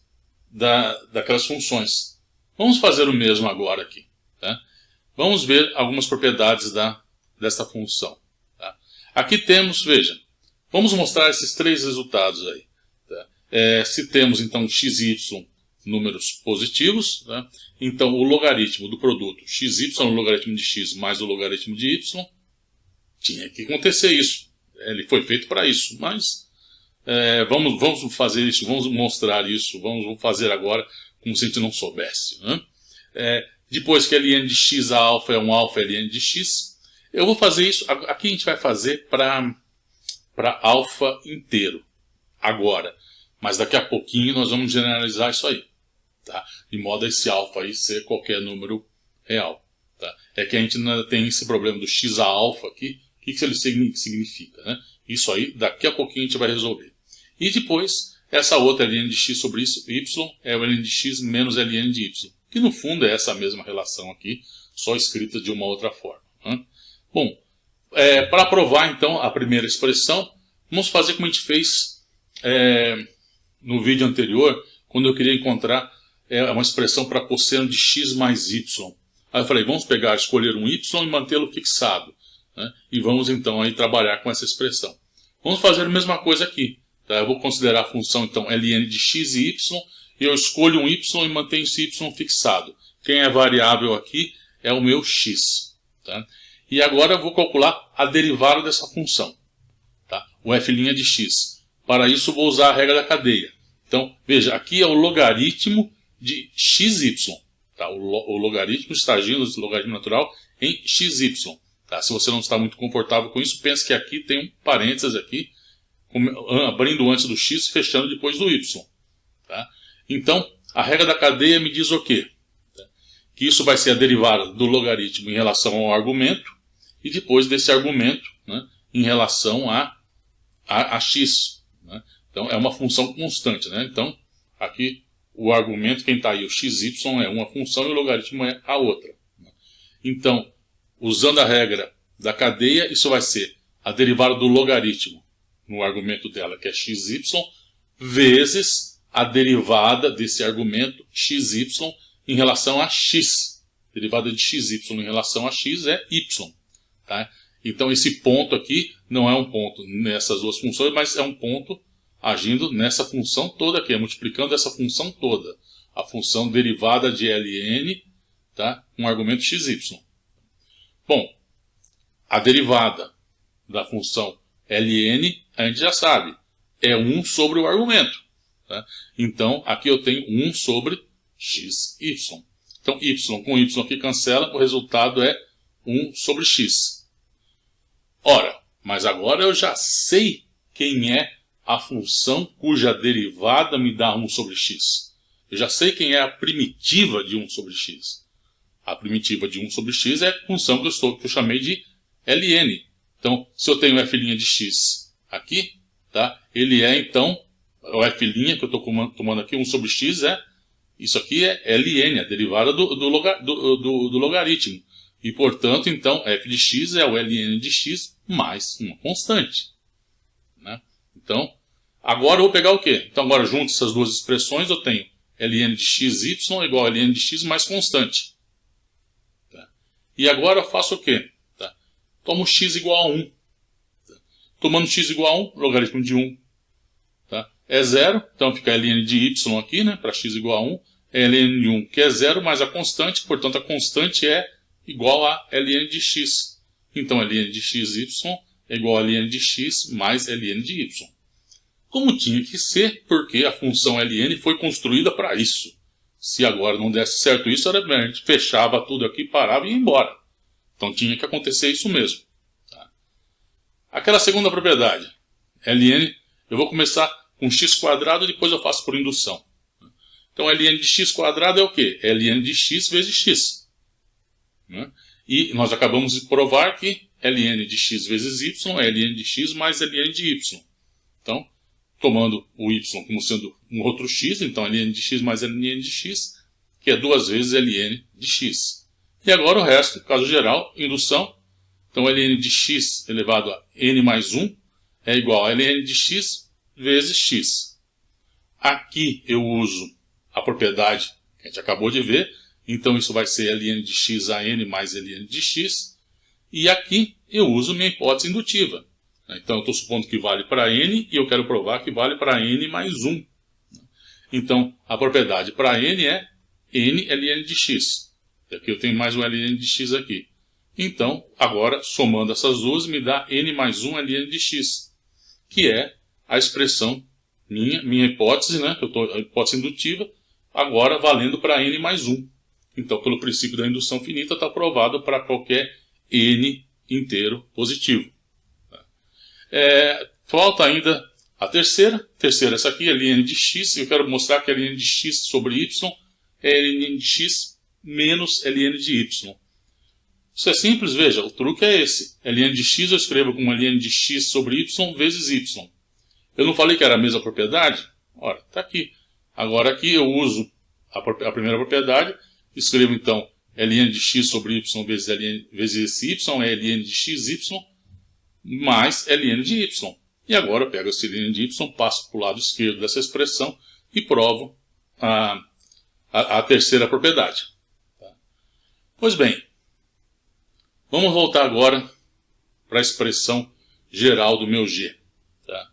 daquelas funções. Vamos fazer o mesmo agora aqui. Vamos ver algumas propriedades desta função. Aqui temos, veja, vamos mostrar esses três resultados aí. Se temos então x e y números positivos, então o logaritmo do produto xy, o logaritmo de x mais o logaritmo de y, tinha que acontecer isso. Ele foi feito para isso, mas vamos fazer isso, vamos mostrar isso, vamos fazer agora como se a gente não soubesse. Depois que ln de x a alfa é um alfa ln de x, eu vou fazer isso, aqui a gente vai fazer para alfa inteiro, agora. Mas daqui a pouquinho nós vamos generalizar isso aí. De modo a esse alfa aí ser qualquer número real. É que a gente ainda tem esse problema do x a alfa aqui. O que ele significa? Isso aí, daqui a pouquinho a gente vai resolver. E depois, essa outra ln de x sobre y é o ln de x menos ln de y. Que no fundo é essa mesma relação aqui, só escrita de uma outra forma. Bom, para provar então a primeira expressão, vamos fazer como a gente fez no vídeo anterior, quando eu queria encontrar uma expressão para cosseno de x mais y. Aí eu falei, vamos escolher um y e mantê-lo fixado. E vamos então aí trabalhar com essa expressão. Vamos fazer a mesma coisa aqui. Eu vou considerar a função então ln de x e y, e eu escolho um y e mantenho esse y fixado. Quem é variável aqui é o meu x. E agora eu vou calcular a derivada dessa função. O f' de x. Para isso vou usar a regra da cadeia. Então, veja, aqui é o logaritmo de xy. O logaritmo está agindo, o logaritmo natural, em xy. Se você não está muito confortável com isso, pense que aqui tem um parênteses aqui, abrindo antes do x, fechando depois do y. Então, a regra da cadeia me diz o quê? Que isso vai ser a derivada do logaritmo em relação ao argumento, e depois desse argumento, né, em relação a x. Né? Então, é uma função constante. Né? Então, aqui, o argumento, quem está aí, o xy, é uma função e o logaritmo é a outra. Então, usando a regra da cadeia, isso vai ser a derivada do logaritmo no argumento dela, que é xy, vezes a derivada desse argumento xy em relação a x. A derivada de xy em relação a x é y. Tá? Então, esse ponto aqui não é um ponto nessas duas funções, mas é um ponto agindo nessa função toda aqui, multiplicando essa função toda. A função derivada de ln, tá? Com argumento xy. Bom, a derivada da função ln, a gente já sabe, é 1 sobre o argumento. Tá? Então, aqui eu tenho 1 sobre xy. Então, y com y aqui cancela, o resultado é 1 sobre x. Ora, mas agora eu já sei quem é a função cuja derivada me dá 1 sobre x. Eu já sei quem é a primitiva de 1 sobre x. A primitiva de 1 sobre x é a função que eu chamei de ln. Então, se eu tenho f' de x aqui, tá? Ele é, então, o f' que eu estou tomando aqui, 1 sobre x, isso aqui é ln, a derivada do logaritmo. E, portanto, então, f de x é o ln de x mais uma constante. Né? Então, agora eu vou pegar o quê? Então, agora, junto essas duas expressões, eu tenho ln de xy igual a ln de x mais constante. Tá? E agora eu faço o quê? Tá? Tomo x igual a 1. Tá? Tomando x igual a 1, logaritmo de 1 tá? É 0, então fica ln de y aqui, né, para x igual a 1. É ln de 1, que é 0, mais a constante, portanto a constante é igual a ln de x. Então ln de xy é igual a ln de x mais ln de y. Como tinha que ser, porque a função ln foi construída para isso. Se agora não desse certo isso, a gente fechava tudo aqui, parava e ia embora. Então tinha que acontecer isso mesmo. Tá? Aquela segunda propriedade, ln, eu vou começar com x² e depois eu faço por indução. Então ln de x² é o quê? É ln de x vezes x. Né? E nós acabamos de provar que ln de x vezes y é ln de x mais ln de y. Então, tomando o y como sendo um outro x, então ln de x mais ln de x, que é 2 vezes ln de x. E agora o resto, caso geral, indução. Então ln de x elevado a n mais 1 é igual a ln de x vezes x. Aqui eu uso a propriedade que a gente acabou de ver, então isso vai ser ln de x a n mais ln de x, e aqui eu uso minha hipótese indutiva. Então eu estou supondo que vale para n e eu quero provar que vale para n mais 1. Então a propriedade para n é n ln de x. E aqui eu tenho mais um ln de x aqui. Então, agora, somando essas duas, me dá n mais 1 ln de x, que é a expressão minha hipótese, né, a hipótese indutiva, agora valendo para n mais 1. Então, pelo princípio da indução finita, está provado para qualquer n inteiro positivo. Falta ainda a terceira. Terceira, essa aqui, ln de x. Eu quero mostrar que ln de x sobre y é ln de x menos ln de y. Isso é simples, veja, o truque é esse. Ln de x eu escrevo como ln de x sobre y vezes y. Eu não falei que era a mesma propriedade? Ora, está aqui. Agora aqui eu uso a primeira propriedade, escrevo então ln de x sobre y vezes esse y, é ln de xy mais ln de y. E agora eu pego esse ln de y, passo para o lado esquerdo dessa expressão e provo a terceira propriedade. Tá? Pois bem, vamos voltar agora para a expressão geral do meu g. Tá?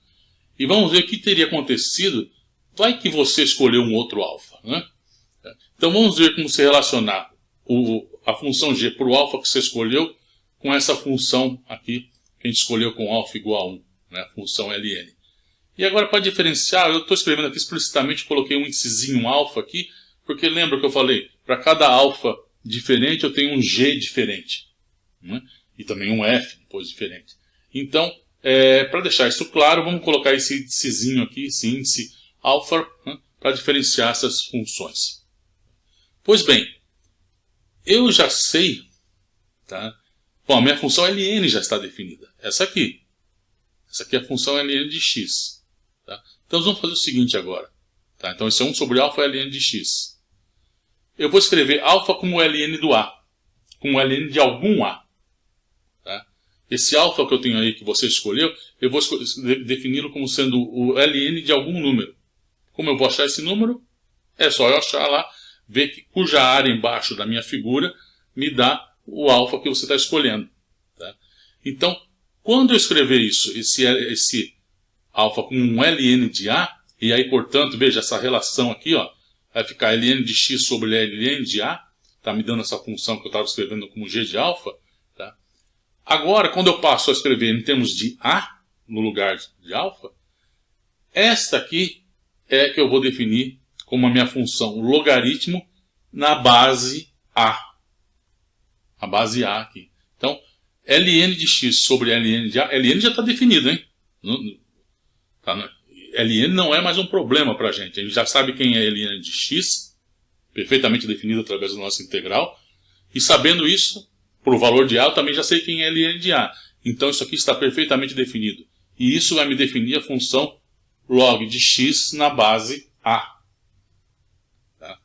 E vamos ver o que teria acontecido. Vai que você escolheu um outro alfa. Né? Então vamos ver como se relacionar a função g para o alfa que você escolheu com essa função aqui que a gente escolheu com alfa igual a 1, né? A função ln. E agora para diferenciar, eu estou escrevendo aqui explicitamente, coloquei um índicezinho alfa aqui, porque lembra que eu falei, para cada alfa diferente eu tenho um g diferente. Né? E também um f depois diferente. Então, para deixar isso claro, vamos colocar esse índicezinho aqui, esse índice alfa, né, para diferenciar essas funções. Pois bem, eu já sei, tá? Bom, a minha função ln já está definida. Essa aqui é a função ln de x. Tá? Então, nós vamos fazer o seguinte agora. Tá? Então, esse é 1 sobre alfa ln de x. Eu vou escrever alfa como ln do a, como ln de algum a. Tá? Esse alfa que eu tenho aí, que você escolheu, eu vou defini-lo como sendo o ln de algum número. Como eu vou achar esse número? É só eu achar lá, ver que cuja área embaixo da minha figura me dá o alfa que você está escolhendo. Tá? Então, quando eu escrever isso, esse alfa com um ln de a, e aí, portanto, veja essa relação aqui, ó, vai ficar ln de x sobre ln de a, está me dando essa função que eu estava escrevendo como g de alfa. Tá? Agora, quando eu passo a escrever em termos de a, no lugar de alfa, esta aqui é que eu vou definir como a minha função logaritmo na base a. A base a aqui. Então, ln de x sobre ln de a, ln já está definido, hein? Ln não é mais um problema para a gente já sabe quem é ln de x, perfeitamente definido através do nosso integral, e sabendo isso, por o valor de a, eu também já sei quem é ln de a. Então, isso aqui está perfeitamente definido. E isso vai me definir a função log de x na base a. Tá?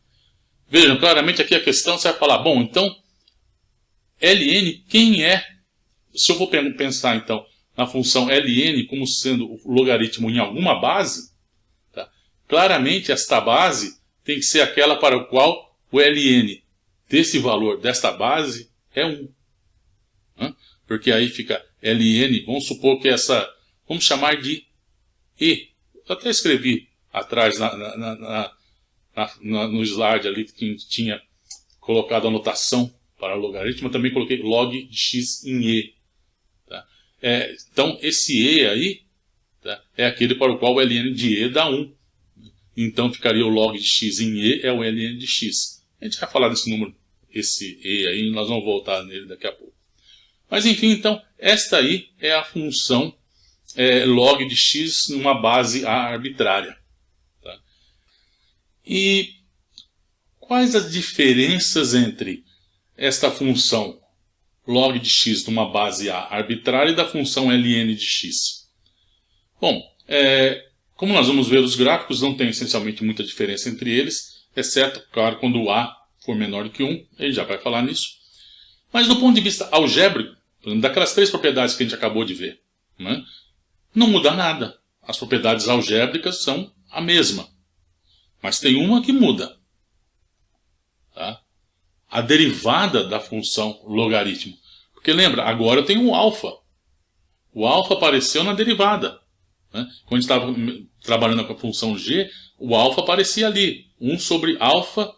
Vejam, claramente aqui a questão, você vai falar, bom, então, ln, quem é? Se eu vou pensar, então, na função ln como sendo o logaritmo em alguma base, tá? Claramente esta base tem que ser aquela para o qual o ln desse valor, desta base, é 1. Porque aí fica ln, vamos supor que essa, vamos chamar de e. Eu até escrevi atrás no slide ali que tinha colocado a notação para logaritmo, eu também coloquei log de x em e. Tá? Então, esse e aí, tá, é aquele para o qual o ln de e dá 1. Então, ficaria o log de x em e é o ln de x. A gente vai falar desse número, esse e aí, nós vamos voltar nele daqui a pouco. Mas, enfim, então, esta aí é a função log de x numa base a arbitrária. Tá? E quais as diferenças entre esta função log de x numa base a arbitrária e da função ln de x? Bom, como nós vamos ver os gráficos, não tem essencialmente muita diferença entre eles, exceto, claro, quando o a for menor do que 1, ele já vai falar nisso. Mas do ponto de vista algébrico, daquelas três propriedades que a gente acabou de ver, né, não muda nada. As propriedades algébricas são a mesma. Mas tem uma que muda. Tá? A derivada da função logaritmo. Porque lembra, agora eu tenho um alfa. O alfa apareceu na derivada. Né? Quando a gente estava trabalhando com a função g, o alfa aparecia ali. 1 sobre alfa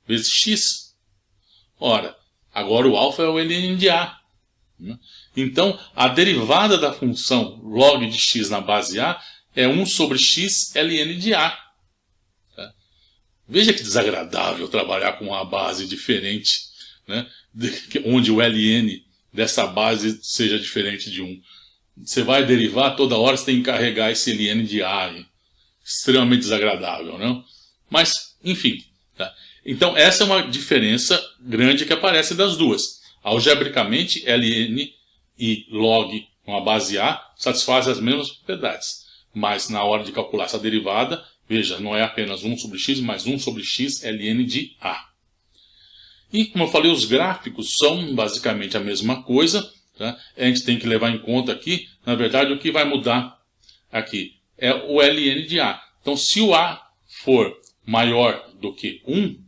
vezes x. Ora, agora o alfa é o ln de a. Então, a derivada da função log de x na base a é 1 sobre x ln de a. Tá? Veja que desagradável trabalhar com uma base diferente, né? Onde o ln dessa base seja diferente de 1. Você vai derivar toda hora, você tem que carregar esse ln de a aí. Extremamente desagradável, não? Mas, enfim. Tá? Então, essa é uma diferença grande que aparece das duas. Algebricamente, ln e log com a base a satisfazem as mesmas propriedades. Mas na hora de calcular essa derivada, veja, não é apenas 1 sobre x, mas 1 sobre x ln de a. E, como eu falei, os gráficos são basicamente a mesma coisa. Tá? A gente tem que levar em conta aqui, na verdade, o que vai mudar aqui é o ln de a. Então, se o a for maior do que 1,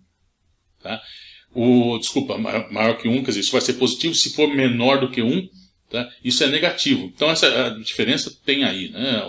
tá? Maior que 1, quer dizer, isso vai ser positivo. Se for menor do que 1, tá? Isso é negativo. Então, essa diferença tem aí. Né?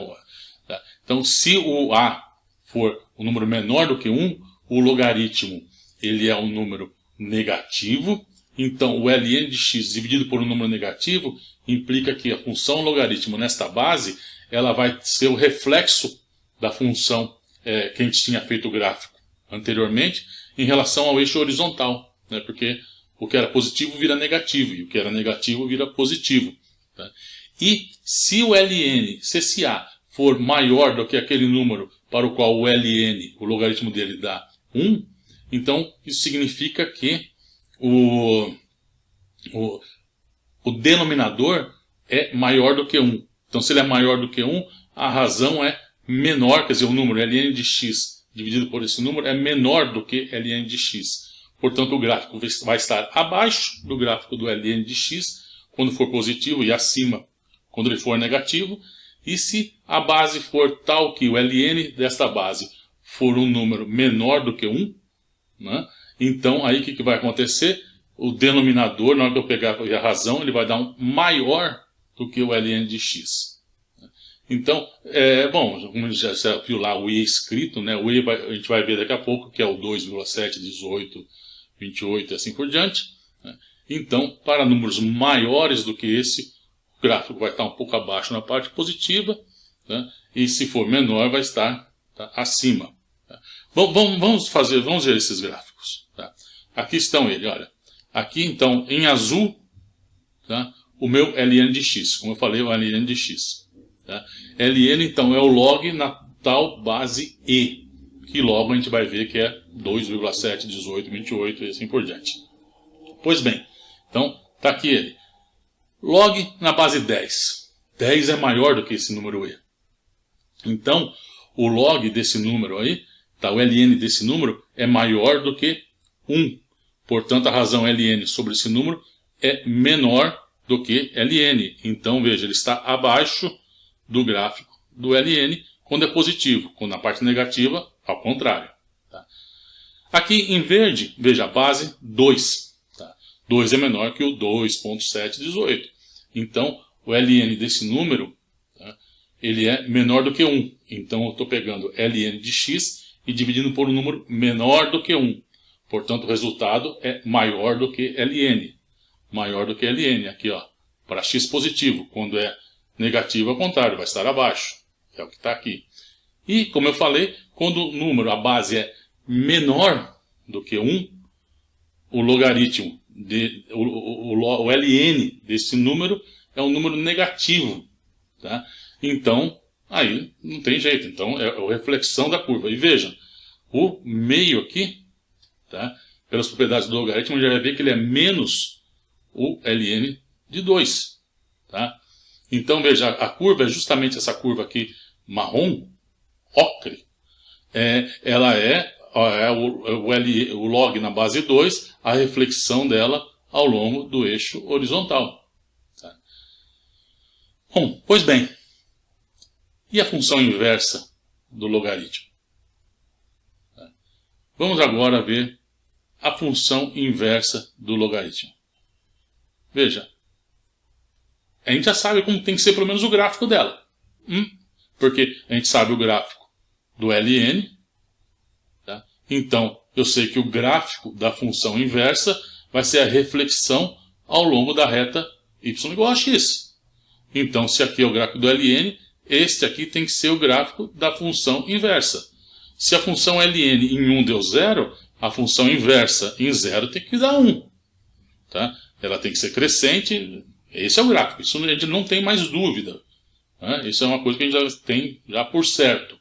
Tá? Então, se o a for um número menor do que 1, o logaritmo ele é um número negativo. Então, o ln de x dividido por um número negativo implica que a função logaritmo nesta base ela vai ser o reflexo da função que a gente tinha feito o gráfico anteriormente em relação ao eixo horizontal. Né? Porque o que era positivo vira negativo e o que era negativo vira positivo. Tá? E se o ln, se esse a for maior do que aquele número para o qual o ln, o logaritmo dele, dá 1, então isso significa que o denominador é maior do que 1. Então, se ele é maior do que 1, a razão é menor, quer dizer, o número ln de x dividido por esse número é menor do que ln de x. Portanto, o gráfico vai estar abaixo do gráfico do ln de x, quando for positivo, e acima quando ele for negativo. E se a base for tal que o ln desta base for um número menor do que 1, né, então aí o que vai acontecer? O denominador, na hora que eu pegar a razão, ele vai dar um maior do que o ln de x. Então, bom, como já viu lá o i escrito, né, o i a gente vai ver daqui a pouco que é o 2,7, 18, 28 e assim por diante. Né. Então, para números maiores do que esse, o gráfico vai estar um pouco abaixo na parte positiva, né, e se for menor vai estar acima. Tá. Bom, vamos ver esses gráficos. Tá. Aqui estão eles, olha. Aqui, então, em azul, tá, o meu ln de x. Como eu falei, o ln de x. Tá? Ln, então, é o log na tal base e, que logo a gente vai ver que é 2,7, 18, 28 e assim por diante. Pois bem, então, está aqui ele. Log na base 10. 10 é maior do que esse número e. Então, o log desse número aí, tá, o ln desse número, é maior do que 1. Portanto, a razão ln sobre esse número é menor do que ln. Então, veja, ele está abaixo do gráfico do ln quando é positivo. Quando na parte negativa, ao contrário. Tá? Aqui em verde, veja a base 2. Tá? 2 é menor que o 2,718. Então, o ln desse número, tá, ele é menor do que 1. Então, eu estou pegando ln de x e dividindo por um número menor do que 1. Portanto, o resultado é maior do que ln. Maior do que ln, aqui, ó, para x positivo. Quando é negativo, ao contrário, vai estar abaixo. É o que está aqui. E, como eu falei, quando o número, a base é menor do que 1, o logaritmo, o ln desse número é um número negativo. Tá? Então, aí não tem jeito. Então, é a reflexão da curva. E veja, o meio aqui, tá, pelas propriedades do logaritmo, a gente vai ver que ele é menos o ln de 2. Tá? Então, veja, a curva é justamente essa curva aqui, marrom, ocre. Ela é o log na base 2, a reflexão dela ao longo do eixo horizontal. Tá? Bom, pois bem, e a função inversa do logaritmo? Tá? Vamos agora ver a função inversa do logaritmo. Veja, a gente já sabe como tem que ser pelo menos o gráfico dela. Porque a gente sabe o gráfico do ln. Tá? Então, eu sei que o gráfico da função inversa vai ser a reflexão ao longo da reta y igual a x. Então, se aqui é o gráfico do ln, este aqui tem que ser o gráfico da função inversa. Se a função ln em 1 deu 0, a função inversa em 0 tem que dar 1. Tá? Ela tem que ser crescente. Esse é o gráfico. Isso a gente não tem mais dúvida. Né? Isso é uma coisa que a gente já tem já por certo.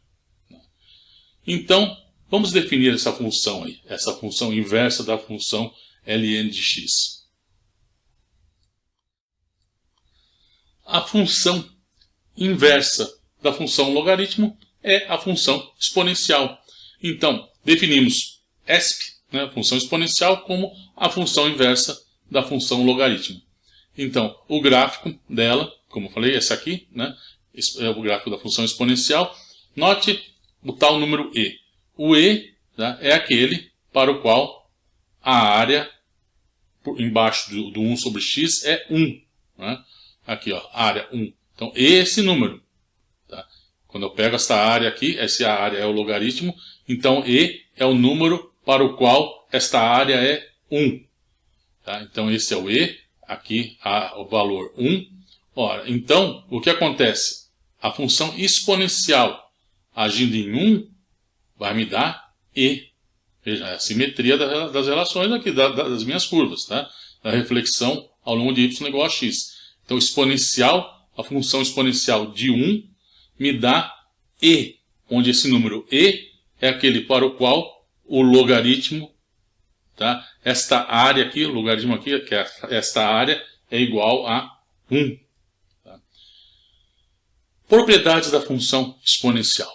Então, vamos definir essa função aí. Essa função inversa da função ln de x. A função inversa da função logaritmo é a função exponencial. Então, definimos exp, né, a função exponencial, como a função inversa da função logaritmo. Então, o gráfico dela, como eu falei, esse aqui, né, é o gráfico da função exponencial. Note o tal número e. O e, né, é aquele para o qual a área embaixo do 1 sobre x é 1. Né? Aqui, ó, área 1. Então, esse número. Tá? Quando eu pego essa área aqui, essa área é o logaritmo. Então, e é o número para o qual esta área é 1. Tá? Então, esse é o e. Aqui, o valor 1. Ora, então, o que acontece? A função exponencial agindo em 1 vai me dar e. Veja, a simetria das relações aqui, das minhas curvas. Tá? Da reflexão ao longo de y igual a x. Então, exponencial, a função exponencial de 1 me dá e, onde esse número e é aquele para o qual o logaritmo, tá? Esta área aqui, o logaritmo aqui, que é esta área, é igual a 1. Tá? Propriedades da função exponencial.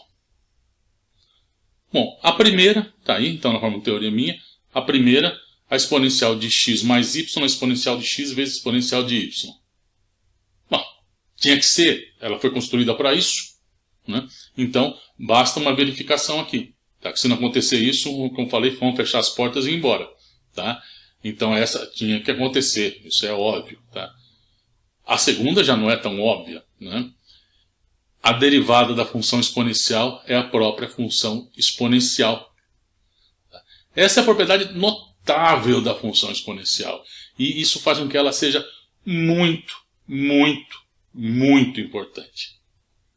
Bom, a primeira, está aí, então na forma de teoria minha, a primeira, a exponencial de x mais y, a exponencial de x vezes a exponencial de y. Bom, tinha que ser, ela foi construída para isso, né? Então basta uma verificação aqui. Tá? Que se não acontecer isso, como falei, vamos fechar as portas e ir embora. Tá? Então essa tinha que acontecer, isso é óbvio. Tá? A segunda já não é tão óbvia. Né? A derivada da função exponencial é a própria função exponencial. Tá? Essa é a propriedade notável da função exponencial. E isso faz com que ela seja muito, muito, muito importante.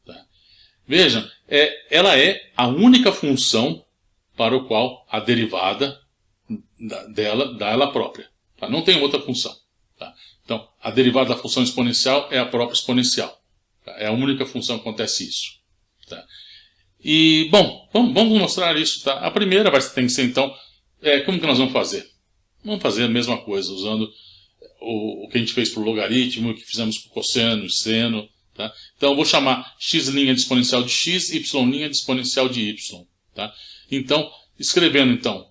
Tá? Vejam, ela é a única função para o qual a derivada dela dá ela própria. Tá? Não tem outra função. Tá? Então, a derivada da função exponencial é a própria exponencial. Tá? É a única função que acontece isso. Tá? E, bom, vamos mostrar isso. Tá? A primeira tem que ser, então, como que nós vamos fazer? Vamos fazer a mesma coisa, usando o que a gente fez para o logaritmo, o que fizemos para o cosseno e seno. Tá? Então eu vou chamar x' de exponencial de x, y' de exponencial de y. Tá? Então, escrevendo então,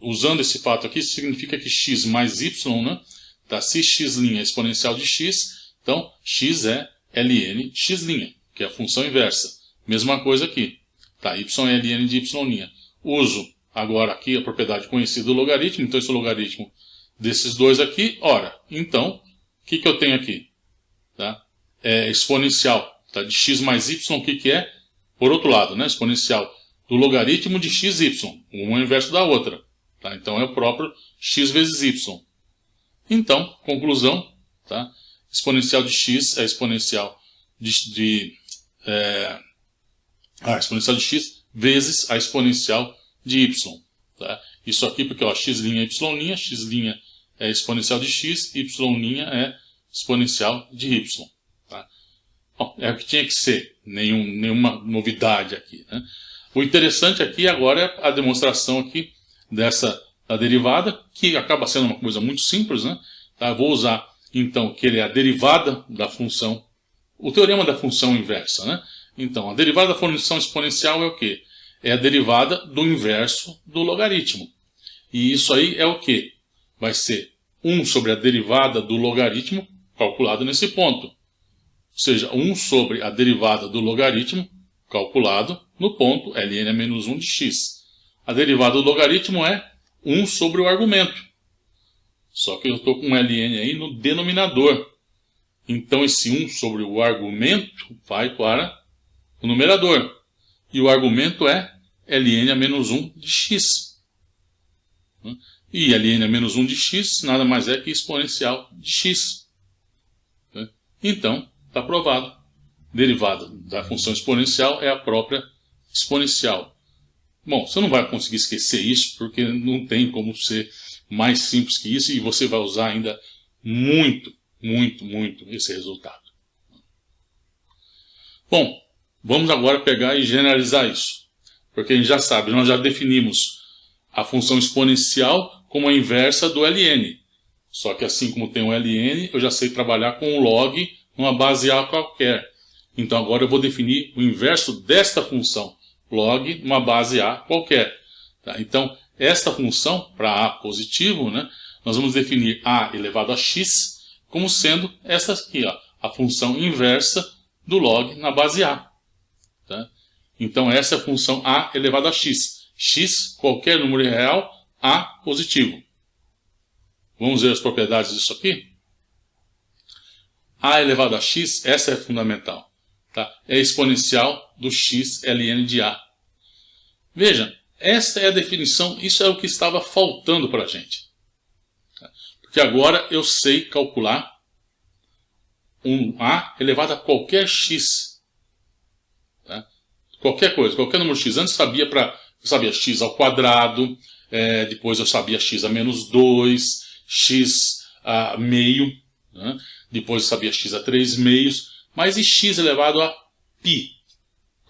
usando esse fato aqui, significa que x mais y, né? Tá? Se x' é exponencial de x, então x é ln de x', que é a função inversa. Mesma coisa aqui. Tá? Y é ln de y'. Uso agora aqui a propriedade conhecida do logaritmo, então esse é o logaritmo desses dois aqui. Ora, então, o que eu tenho aqui? Tá? É exponencial, tá? De x mais y, o que é? Por outro lado, né? Exponencial do logaritmo de x, y. Uma é o inverso da outra. Tá? Então é o próprio x vezes y. Então, conclusão, tá? Exponencial de x é exponencial exponencial de x vezes a exponencial de y. Tá? Isso aqui porque ó, x' é y', x' é exponencial de x, y' é exponencial de y. Tá? Bom, é o que tinha que ser, nenhuma novidade aqui. Né? O interessante aqui agora é a demonstração aqui da derivada, que acaba sendo uma coisa muito simples. Né? Tá? Eu vou usar então que ele é a derivada da função, o teorema da função inversa. Né? Então, a derivada da função exponencial é o quê? É a derivada do inverso do logaritmo. E isso aí é o quê? Vai ser 1 sobre a derivada do logaritmo calculado nesse ponto. Ou seja, 1 sobre a derivada do logaritmo calculado no ponto ln a menos 1 de x. A derivada do logaritmo é 1 sobre o argumento. Só que eu estou com ln aí no denominador. Então esse 1 sobre o argumento vai para o numerador. E o argumento é ln a menos 1 de x. E ln a menos 1 de x nada mais é que exponencial de x. Então, está provado. Derivada da função exponencial é a própria exponencial. Bom, você não vai conseguir esquecer isso, porque não tem como ser mais simples que isso, e você vai usar ainda muito, muito, muito esse resultado. Bom, vamos agora pegar e generalizar isso. Porque a gente já sabe, nós já definimos a função exponencial como a inversa do ln. Só que assim como tem o ln, eu já sei trabalhar com o log numa base A qualquer. Então agora eu vou definir o inverso desta função, log numa base A qualquer. Tá? Então, esta função, para A positivo, né, nós vamos definir A elevado a x como sendo essa aqui, ó, a função inversa do log na base A. Tá? Então essa é a função A elevado a x. X, qualquer número real, A positivo. Vamos ver as propriedades disso aqui? A elevado a x, essa é fundamental. Tá? É exponencial do x ln de A. Veja, essa é a definição, isso é o que estava faltando para a gente. Tá? Porque agora eu sei calcular um A elevado a qualquer x. Tá? Qualquer coisa, qualquer número x. Antes eu sabia x ao quadrado, depois eu sabia x a menos 2, x a meio, né? Depois eu sabia x a 3 meios, mas e x elevado a π?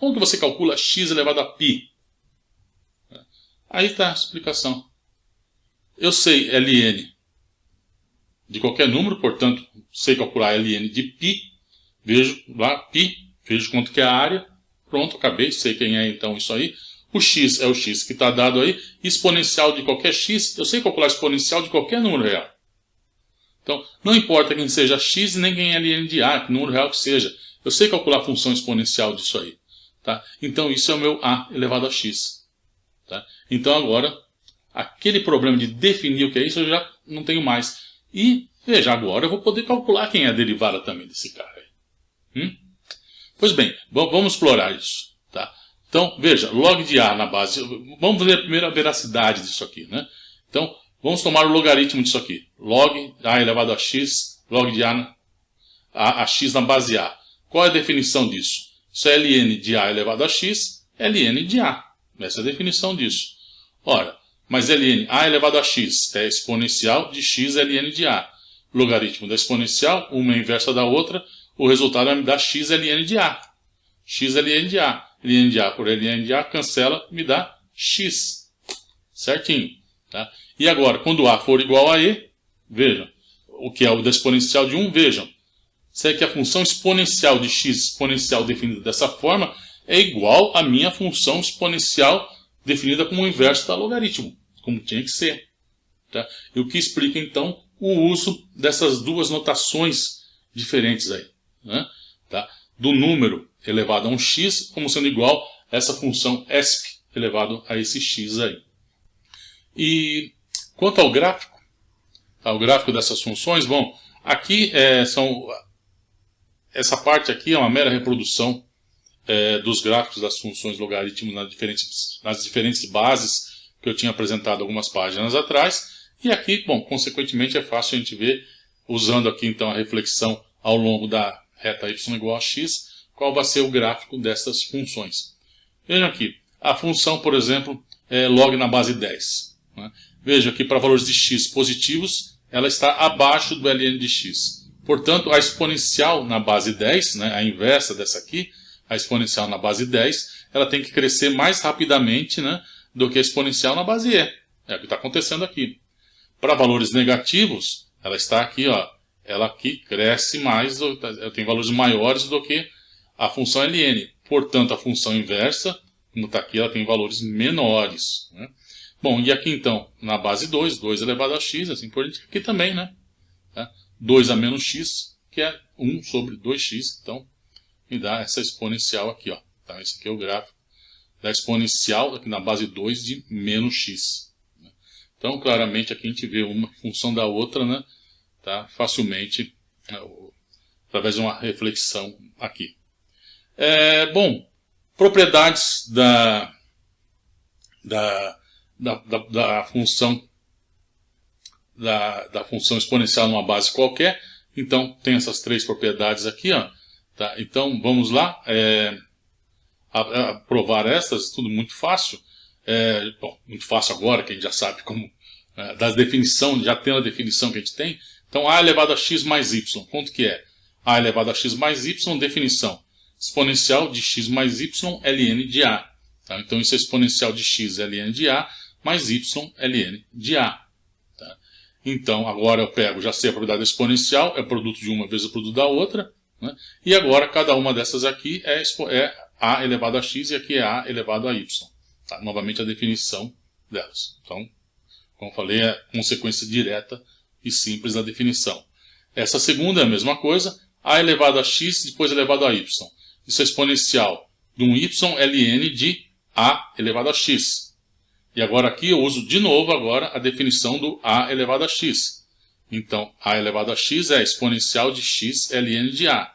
Como que você calcula x elevado a π? Aí está a explicação. Eu sei ln de qualquer número, portanto, sei calcular ln de π. Vejo lá π, vejo quanto que é a área. Pronto, acabei, sei quem é então isso aí. O x é o x que está dado aí. Exponencial de qualquer x, eu sei calcular exponencial de qualquer número real. Então, não importa quem seja x e nem quem é ln de a, que número real que seja. Eu sei calcular a função exponencial disso aí. Tá? Então, isso é o meu a elevado a x. Tá? Então, agora, aquele problema de definir o que é isso, eu já não tenho mais. E, veja, agora eu vou poder calcular quem é a derivada também desse cara aí. Pois bem, vamos explorar isso. Tá? Então, veja, log de a na base... Vamos ver primeiro a veracidade disso aqui. Né? Então, vamos tomar o logaritmo disso aqui. Log a elevado a x, log de a x na base a. Qual é a definição disso? Isso é ln de a elevado a x, ln de a. Essa é a definição disso. Ora, mas ln a elevado a x é exponencial de x ln de a. Logaritmo da exponencial, uma é inversa da outra, o resultado vai me dar x ln de a. X ln de a. Ln de a por ln de a cancela, me dá x. Certinho. Tá? E agora, quando a for igual a e, vejam, o que é o da exponencial de 1, vejam. Se é que a função exponencial de x, exponencial definida dessa forma, é igual à minha função exponencial definida como o inverso da logaritmo, como tinha que ser. Tá? E o que explica, então, o uso dessas duas notações diferentes aí. Né? Tá? Do número elevado a um x como sendo igual a essa função exp elevado a esse x aí. E quanto ao gráfico, tá? O gráfico dessas funções, bom, aqui essa parte aqui é uma mera reprodução dos gráficos das funções logaritmos nas diferentes bases que eu tinha apresentado algumas páginas atrás. E aqui, bom, consequentemente é fácil a gente ver, usando aqui então a reflexão ao longo da reta y igual a x, qual vai ser o gráfico dessas funções. Vejam aqui, a função, por exemplo, é log na base 10. Né? Veja que para valores de x positivos, ela está abaixo do ln de x. Portanto, a exponencial na base 10, né, a inversa dessa aqui, a exponencial na base 10, ela tem que crescer mais rapidamente, né, do que a exponencial na base e. É o que está acontecendo aqui. Para valores negativos, ela está aqui, ó, ela aqui cresce mais, ela tem valores maiores do que a função ln. Portanto, a função inversa, como está aqui, ela tem valores menores. Né? Bom, e aqui então, na base 2, 2 elevado a x, assim por diante, aqui também, né? 2 a menos x, que é 1 sobre 2x, então me dá essa exponencial aqui, ó. Então, esse aqui é o gráfico da exponencial aqui na base 2 de menos x. Então, claramente, aqui a gente vê uma função da outra, né? Tá? Facilmente, através de uma reflexão aqui. Bom, propriedades da função exponencial numa base qualquer. Então, tem essas três propriedades aqui, ó. Tá? Então, vamos lá provar essas, tudo muito fácil. Bom, muito fácil agora, que a gente já sabe como, das definição, já tem a definição que a gente tem. Então, a elevado a x mais y, quanto que é? A elevado a x mais y, definição. Exponencial de x mais y, ln de a. Tá? Então, isso é exponencial de x, ln de a, mais y, ln de a. Tá? Então, agora eu pego, já sei a propriedade exponencial, é produto de uma vezes o produto da outra. Né? E agora, cada uma dessas aqui é a elevado a x e aqui é a elevado a y. Tá? Novamente, a definição delas. Então, como eu falei, é consequência direta e simples da definição. Essa segunda é a mesma coisa, a elevado a x, depois elevado a y. Isso é exponencial de um y ln de a elevado a x. E agora aqui eu uso de novo agora a definição do a elevado a x. Então, a elevado a x é exponencial de x ln de a.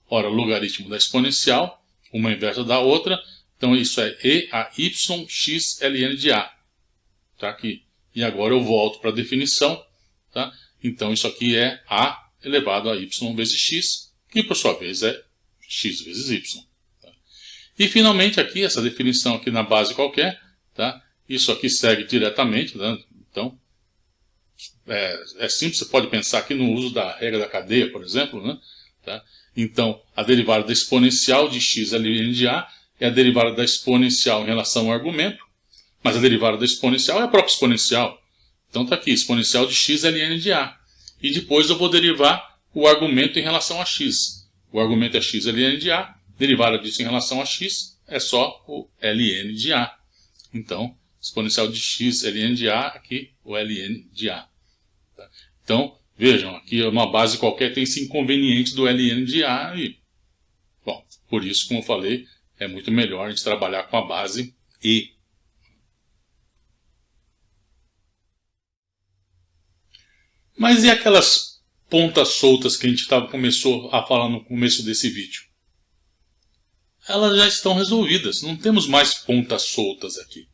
Ora, logaritmo da exponencial, uma inversa da outra. Então, isso é e a y x ln de a. Tá aqui. E agora eu volto para a definição. Tá? Então, isso aqui é a elevado a y vezes x, que por sua vez é x vezes y. Tá? E finalmente aqui, essa definição aqui na base qualquer, tá? Isso aqui segue diretamente. Tá? Então, é simples, você pode pensar aqui no uso da regra da cadeia, por exemplo. Né? Tá? Então, a derivada da exponencial de x ln de a é a derivada da exponencial em relação ao argumento, mas a derivada da exponencial é a própria exponencial. Então está aqui, exponencial de x ln de a. E depois eu vou derivar o argumento em relação a x. O argumento é x ln de a, derivada disso em relação a x é só o ln de a. Então, exponencial de x ln de a, aqui o ln de a. Então, vejam, aqui uma base qualquer tem esse inconveniente do ln de a e, bom, por isso, como eu falei, é muito melhor a gente trabalhar com a base e. Mas e aquelas pontas soltas que a gente começou a falar no começo desse vídeo? Elas já estão resolvidas, não temos mais pontas soltas aqui.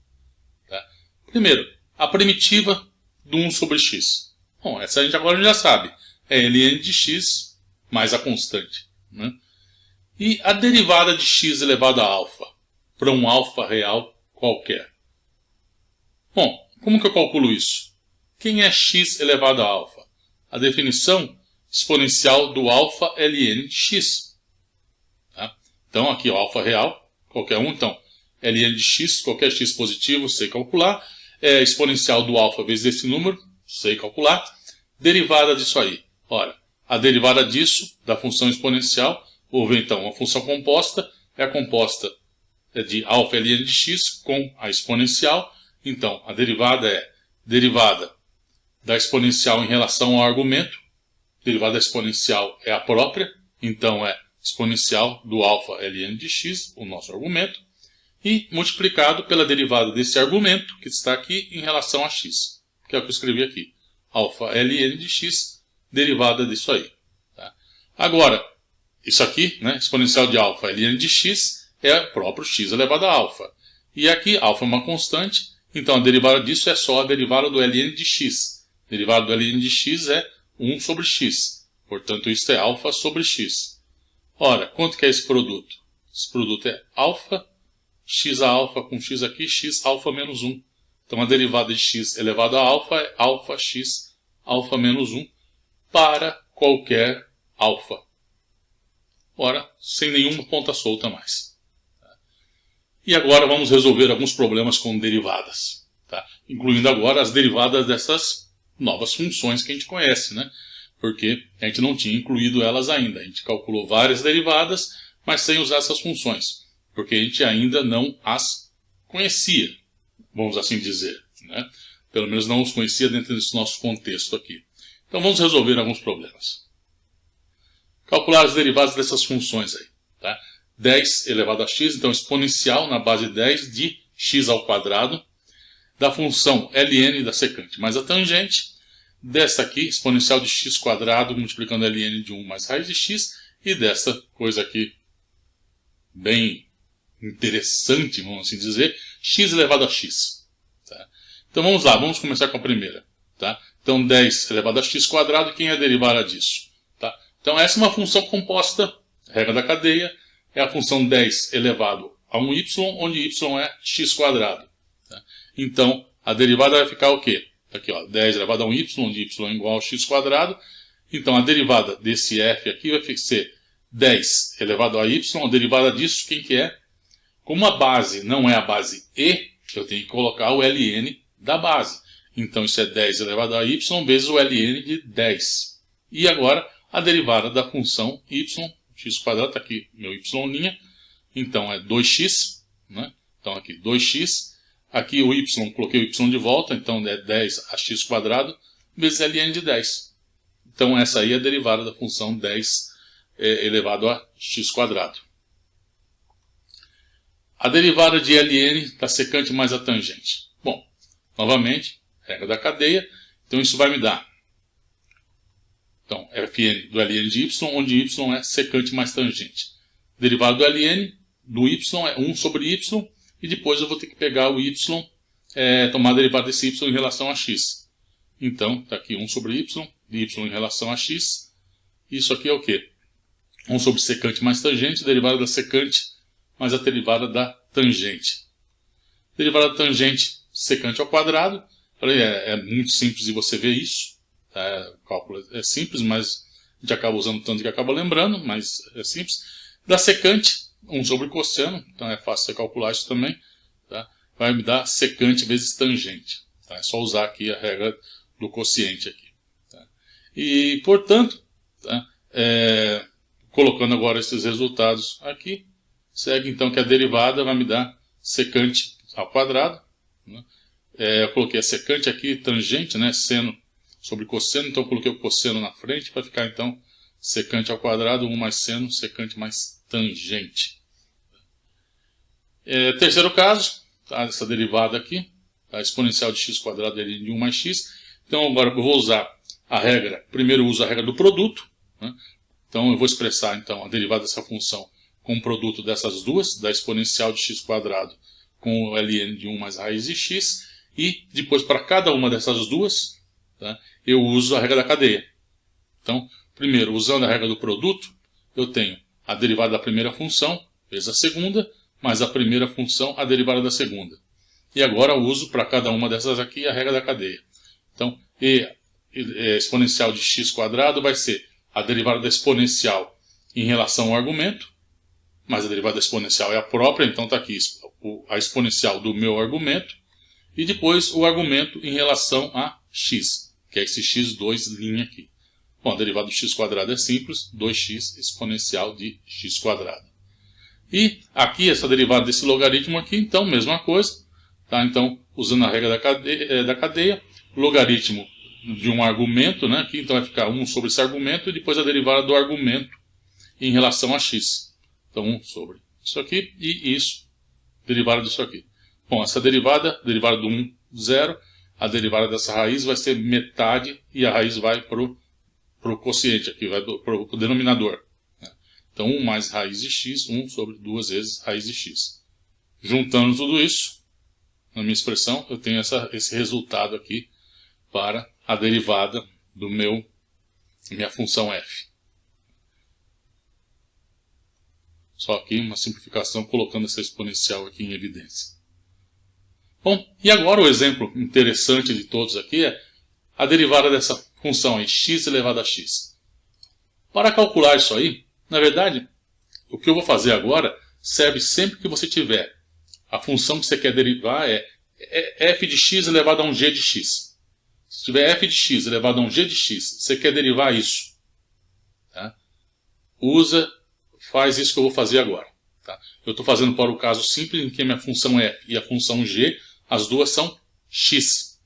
Tá? Primeiro, a primitiva do 1 sobre x. Bom, essa a gente agora já sabe. É ln de x mais a constante. Né? E a derivada de x elevado a alfa, para um alfa real qualquer. Bom, como que eu calculo isso? Quem é x elevado a alfa? A definição exponencial do alfa ln de x. Tá? Então, aqui o alfa real, qualquer um. Então, ln de x, qualquer x positivo, sei calcular. É exponencial do alfa vezes esse número, sei calcular. Derivada disso aí. Ora, a derivada disso, da função exponencial, vou ver então, uma função composta, é a composta de alfa ln de x com a exponencial. Então, a derivada é derivada da exponencial em relação ao argumento. Derivada exponencial é a própria, então é exponencial do alfa ln de x, o nosso argumento, e multiplicado pela derivada desse argumento, que está aqui, em relação a x, que é o que eu escrevi aqui. Alfa ln de x, derivada disso aí. Tá? Agora, isso aqui, né, exponencial de alfa ln de x, é o próprio x elevado a alfa. E aqui, alfa é uma constante, então a derivada disso é só a derivada do ln de x. A derivada do ln de x é 1 sobre x. Portanto, isso é alfa sobre x. Ora, quanto que é esse produto? Esse produto é alfa, x a alfa com x aqui, x alfa menos 1. Então, a derivada de x elevado a alfa é alfa x alfa menos 1 para qualquer alfa. Ora, sem nenhuma ponta solta mais. E agora vamos resolver alguns problemas com derivadas. Tá? Incluindo agora as derivadas dessas novas funções que a gente conhece, né? Porque a gente não tinha incluído elas ainda. A gente calculou várias derivadas, mas sem usar essas funções, porque a gente ainda não as conhecia, vamos assim dizer. Né? Pelo menos não os conhecia dentro desse nosso contexto aqui. Então vamos resolver alguns problemas. Calcular as derivadas dessas funções aí. Tá? 10 elevado a x, então exponencial na base 10 de x ao quadrado, da função ln da secante mais a tangente, dessa aqui, exponencial de x quadrado, multiplicando ln de 1 mais raiz de x, e dessa coisa aqui, bem interessante, vamos assim dizer, x elevado a x. Tá? Então vamos lá, vamos começar com a primeira. Tá? Então 10 elevado a x quadrado, quem é a derivada disso? Tá? Então essa é uma função composta, regra da cadeia, é a função 10 elevado a um y, onde y é x quadrado. Tá? Então a derivada vai ficar o quê? Aqui, ó, 10 elevado a um y, onde y é igual a x quadrado. Então a derivada desse f aqui vai ser 10 elevado a y, a derivada disso, quem que é? Como a base não é a base e, eu tenho que colocar o ln da base. Então isso é 10 elevado a y vezes o ln de 10. E agora a derivada da função y, x quadrado, está aqui meu y', então é 2x, né? Então aqui 2x, aqui o y, coloquei o y de volta, então é 10 a x quadrado vezes ln de 10. Então essa aí é a derivada da função 10 elevado a x quadrado. A derivada de ln da secante mais a tangente. Bom, novamente, regra da cadeia, então isso vai me dar. Então, fn do ln de y, onde y é secante mais tangente. Derivada do ln do y é 1 sobre y, e depois eu vou ter que pegar o y, tomar a derivada desse y em relação a x. Então, está aqui 1 sobre y, y em relação a x. Isso aqui é o quê? 1 sobre secante mais tangente, derivada da secante mais a derivada da tangente. Derivada da tangente, secante ao quadrado. É muito simples de você ver isso. O cálculo é simples, mas a gente acaba usando tanto que acaba lembrando, mas é simples. Da secante, 1 sobre cosseno, então é fácil você calcular isso também, tá? Vai me dar secante vezes tangente. Tá? É só usar aqui a regra do quociente aqui. Tá? E, portanto, tá? Colocando agora esses resultados aqui, segue então que a derivada vai me dar secante ao quadrado. Né? Eu coloquei a secante aqui, tangente, né? Seno sobre cosseno, então eu coloquei o cosseno na frente para ficar então secante ao quadrado, 1 mais seno, secante mais tangente. Terceiro caso, tá? Essa derivada aqui, a exponencial de x quadrado é de 1 mais x. Então agora eu vou usar a regra, primeiro eu uso a regra do produto. Né? Então eu vou expressar então a derivada dessa função com o produto dessas duas, da exponencial de x quadrado com o ln de 1 mais raiz de x. E depois para cada uma dessas duas, tá? Eu uso a regra da cadeia. Então, primeiro, usando a regra do produto, eu tenho a derivada da primeira função vezes a segunda, mais a primeira função, a derivada da segunda. E agora eu uso para cada uma dessas aqui a regra da cadeia. Então, exponencial de x quadrado vai ser a derivada da exponencial em relação ao argumento, mas a derivada da exponencial é a própria, então está aqui a exponencial do meu argumento, e depois o argumento em relação a x, que é esse x2' aqui. Bom, a derivada do x quadrado é simples, 2x exponencial de x quadrado. E aqui, essa derivada desse logaritmo aqui, então, mesma coisa. Tá? Então, usando a regra da cadeia, logaritmo de um argumento, né? Aqui, então vai ficar 1 sobre esse argumento, e depois a derivada do argumento em relação a x. Então, 1 sobre isso aqui, e isso, derivada disso aqui. Bom, essa derivada do 1, 0, a derivada dessa raiz vai ser metade, e a raiz vai para o quociente aqui, vai para o denominador. Então, 1 mais raiz de x, 1 sobre 2 vezes raiz de x. Juntando tudo isso, na minha expressão, eu tenho esse resultado aqui para a derivada do minha função f. Só aqui uma simplificação colocando essa exponencial aqui em evidência. Bom, e agora o exemplo interessante de todos aqui é a derivada dessa função aí, x elevado a x. Para calcular isso aí, na verdade, o que eu vou fazer agora serve sempre que você tiver a função que você quer derivar é f de x elevado a um g de x. Se tiver f de x elevado a um g de x, você quer derivar isso. Tá? Faz isso que eu vou fazer agora. Tá? Eu estou fazendo para o caso simples em que a minha função f e a função g, as duas são x.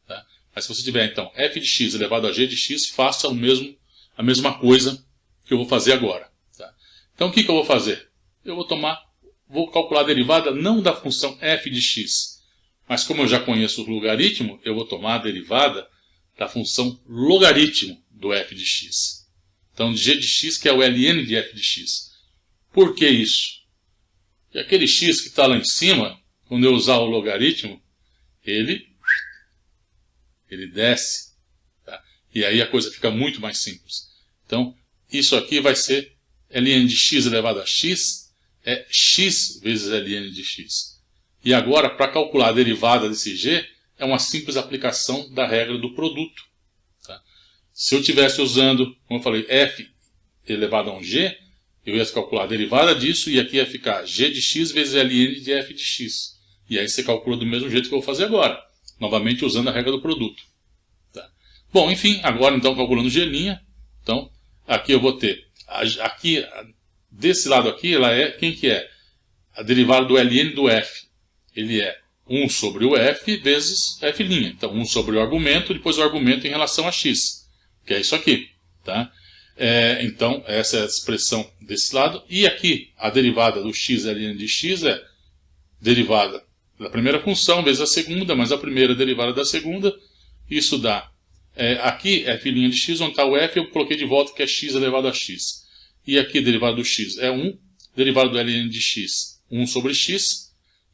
Tá? Mas se você tiver então f de x elevado a g de x, faça a mesma coisa que eu vou fazer agora. Tá? Então o que eu vou fazer? Eu vou calcular a derivada não da função f de x, mas como eu já conheço o logaritmo, eu vou tomar a derivada da função logaritmo do f de x. Então g de x que é o ln de f de x. Por que isso? Porque aquele x que está lá em cima, quando eu usar o logaritmo, ele desce. Tá? E aí a coisa fica muito mais simples. Então, isso aqui vai ser ln de x elevado a x, é x vezes ln de x. E agora, para calcular a derivada desse g, é uma simples aplicação da regra do produto. Tá? Se eu estivesse usando, como eu falei, f elevado a um g, eu ia calcular a derivada disso, e aqui ia ficar g de x vezes ln de f de x. E aí você calcula do mesmo jeito que eu vou fazer agora, novamente usando a regra do produto. Tá? Bom, enfim, agora então calculando g', então aqui eu vou ter, aqui, desse lado aqui, ela é, quem que é? A derivada do ln do f. Ele é 1 sobre o f vezes f'. Então 1 sobre o argumento, depois o argumento em relação a x, que é isso aqui. Tá? Então essa é a expressão desse lado. E aqui a derivada do x ln de x é derivada da primeira função vezes a segunda, mais a primeira derivada da segunda. Isso dá, aqui f' de x, onde está o f, eu coloquei de volta que é x elevado a x. E aqui a derivada do x é 1, derivada do ln de x, 1 sobre x.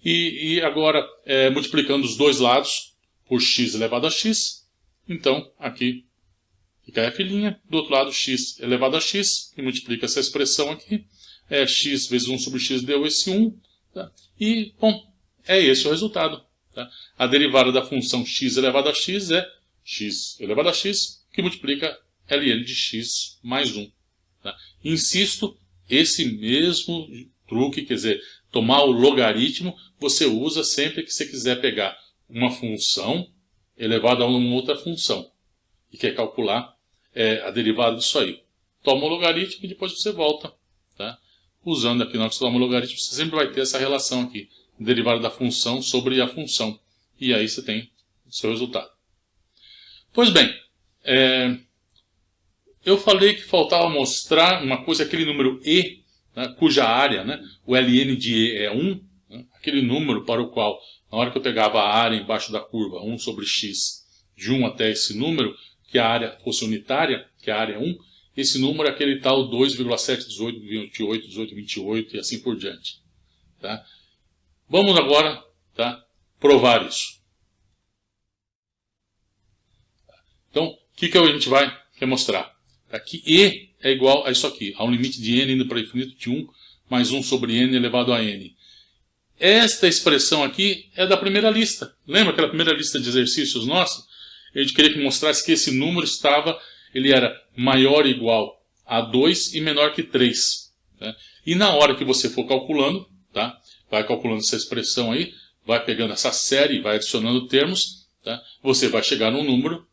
E agora, multiplicando os dois lados por x elevado a x, então aqui fica f', do outro lado x elevado a x, e multiplica essa expressão aqui, x vezes 1 sobre x deu esse 1, tá? E, bom, é esse o resultado. Tá? A derivada da função x elevado a x é x elevado a x, que multiplica ln de x mais 1. Tá? Insisto, truque, quer dizer, tomar o logaritmo, você usa sempre que você quiser pegar uma função elevada a uma outra função e quer calcular a derivada disso aí. Toma o logaritmo e depois você volta. Tá? Usando aqui, na hora que você toma o logaritmo, você sempre vai ter essa relação aqui, derivada da função sobre a função. E aí você tem o seu resultado. Pois bem, eu falei que faltava mostrar uma coisa, aquele número E, né, cuja área, né, o ln de E é 1, né, aquele número para o qual, na hora que eu pegava a área embaixo da curva, 1 sobre x, de 1 até esse número, que a área fosse unitária, que a área é 1, esse número é aquele tal 2,71828 e assim por diante. Tá? Vamos agora, tá, provar isso. Então, o que a gente vai mostrar? Aqui E é igual a isso aqui, a um limite de n indo para o infinito de 1 mais 1 sobre n elevado a n. Esta expressão aqui é da primeira lista. Lembra aquela primeira lista de exercícios nossa? A gente queria que mostrasse que esse número ele era maior ou igual a 2 e menor que 3. Tá? E na hora que você for calculando, tá? Vai calculando essa expressão aí, vai pegando essa série, vai adicionando termos, tá? Você vai chegar num número,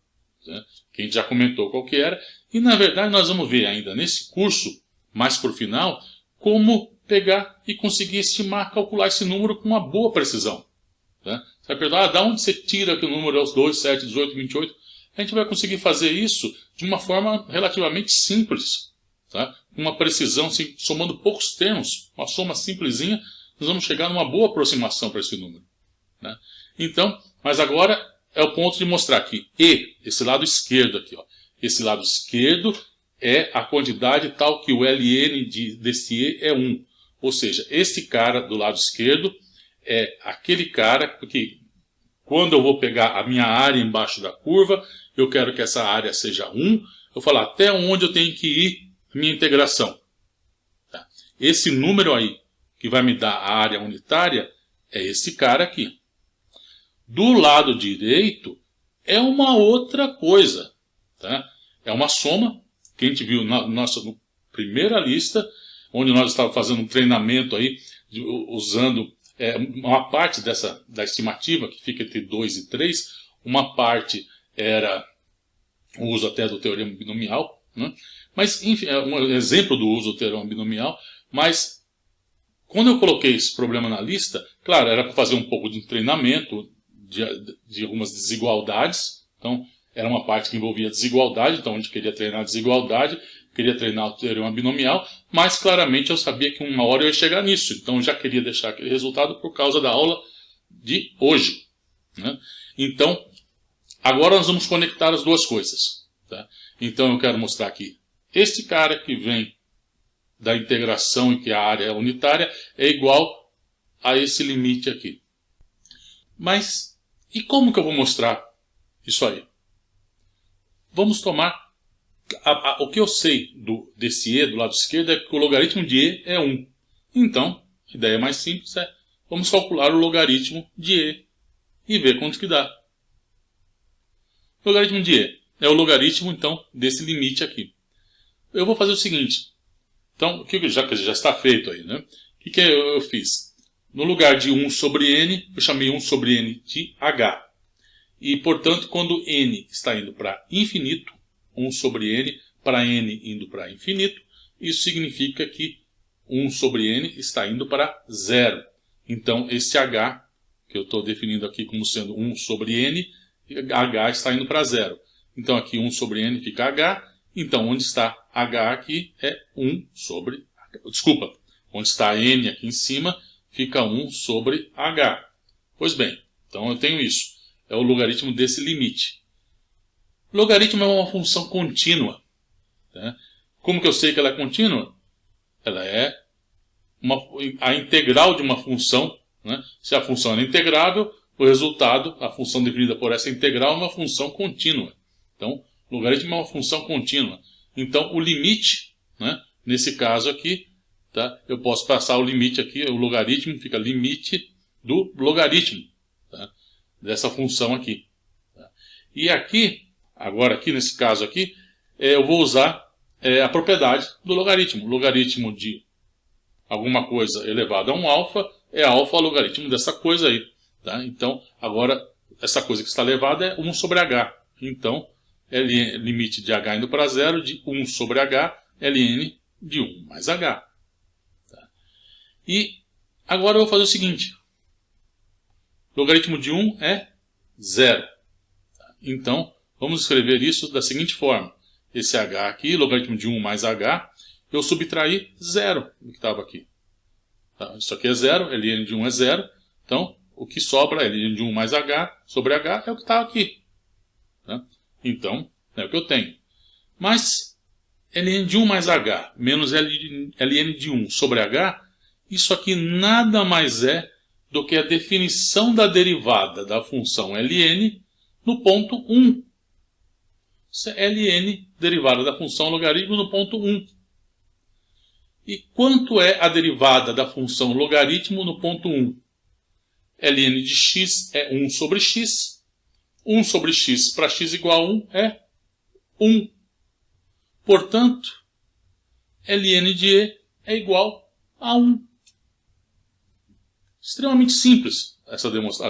tá? Que a gente já comentou qual que era, e na verdade nós vamos ver ainda nesse curso, mais por final, como pegar e conseguir estimar, calcular esse número com uma boa precisão. Tá? Você vai perguntar, da onde você tira que o número é os 2, 7, 18, 28? A gente vai conseguir fazer isso de uma forma relativamente simples. Tá? Com uma precisão, assim, somando poucos termos, uma soma simplesinha, nós vamos chegar numa boa aproximação para esse número. Né? Então, mas agora é o ponto de mostrar que E, esse lado esquerdo aqui, ó, esse lado esquerdo é a quantidade tal que o ln desse E é 1. Ou seja, esse cara do lado esquerdo é aquele cara que, quando eu vou pegar a minha área embaixo da curva, eu quero que essa área seja 1, eu falo até onde eu tenho que ir a minha integração. Tá? Esse número aí, que vai me dar a área unitária, é esse cara aqui. Do lado direito, é uma outra coisa. Tá? É uma soma, que a gente viu na nossa primeira lista, onde nós estávamos fazendo um treinamento aí, usando uma parte da estimativa, que fica entre 2 e 3, uma parte era o uso até do teorema binomial, né? Mas, enfim, é um exemplo do uso do teorema binomial, mas quando eu coloquei esse problema na lista, claro, era para fazer um pouco de treinamento de algumas desigualdades, então era uma parte que envolvia desigualdade, então a gente queria treinar a desigualdade, queria treinar o teorema binomial, mas claramente eu sabia que uma hora eu ia chegar nisso, então eu já queria deixar aquele resultado por causa da aula de hoje. Né? Então, agora nós vamos conectar as duas coisas. Tá? Então eu quero mostrar aqui, este cara que vem da integração em que a área é unitária é igual a esse limite aqui. Mas, e como que eu vou mostrar isso aí? Vamos tomar, o que eu sei desse E do lado esquerdo é que o logaritmo de E é 1. Então, a ideia mais simples é, vamos calcular o logaritmo de E e ver quanto que dá. O logaritmo de E é o logaritmo, então, desse limite aqui. Eu vou fazer o seguinte. Então, já está feito aí, né? O que eu fiz? No lugar de 1 sobre n, eu chamei 1 sobre n de h. E, portanto, quando n está indo para infinito, 1 sobre n para n indo para infinito, isso significa que 1 sobre n está indo para zero. Então, esse h, que eu estou definindo aqui como sendo 1 sobre n, h está indo para zero. Então, aqui 1 sobre n fica h. Então, onde está h aqui é 1 sobre... Desculpa, onde está n aqui em cima, fica 1 sobre h. Pois bem, então eu tenho isso. É o logaritmo desse limite. Logaritmo é uma função contínua. Tá? Como que eu sei que ela é contínua? Ela é a integral de uma função. Né? Se a função é integrável, o resultado, a função definida por essa integral, é uma função contínua. Então, logaritmo é uma função contínua. Então, o limite, né, nesse caso aqui, tá, eu posso passar o limite aqui, o logaritmo fica limite do logaritmo, tá, dessa função aqui. Tá. E aqui, agora aqui nesse caso aqui, eu vou usar a propriedade do logaritmo. Logaritmo de alguma coisa elevado a um alfa, é alfa logaritmo dessa coisa aí. Tá? Então, agora, essa coisa que está elevada é 1 sobre h. Então, limite de h indo para zero de 1 sobre h, ln de 1 mais h. Tá? E agora eu vou fazer o seguinte. Logaritmo de 1 é 0. Tá? Então, vamos escrever isso da seguinte forma. Esse h aqui, logaritmo de 1 mais h, eu subtraí 0 do que estava aqui. Tá? Isso aqui é 0, ln de 1 é 0. Então, o que sobra, ln de 1 mais h sobre h, é o que está aqui. Tá? Então, é o que eu tenho. Mas, ln de 1 mais h menos ln de 1 sobre h, isso aqui nada mais é do que a definição da derivada da função ln no ponto 1. Isso é ln, derivada da função logaritmo no ponto 1. E quanto é a derivada da função logaritmo no ponto 1? ln de x é 1 sobre x. 1 sobre x para x igual a 1 é 1. Portanto, ln de e é igual a 1. Extremamente simples a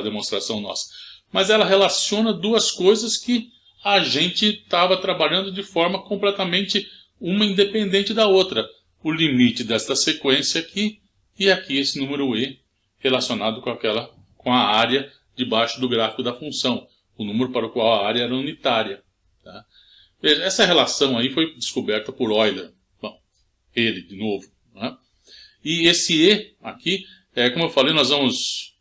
demonstração nossa. Mas ela relaciona duas coisas que a gente estava trabalhando de forma completamente uma independente da outra. O limite desta sequência aqui e aqui esse número e relacionado com a área debaixo do gráfico da função. O número para o qual a área era unitária. Tá? Veja, essa relação aí foi descoberta por Euler. Bom, ele de novo. Né? E esse e aqui, como eu falei, nós vamos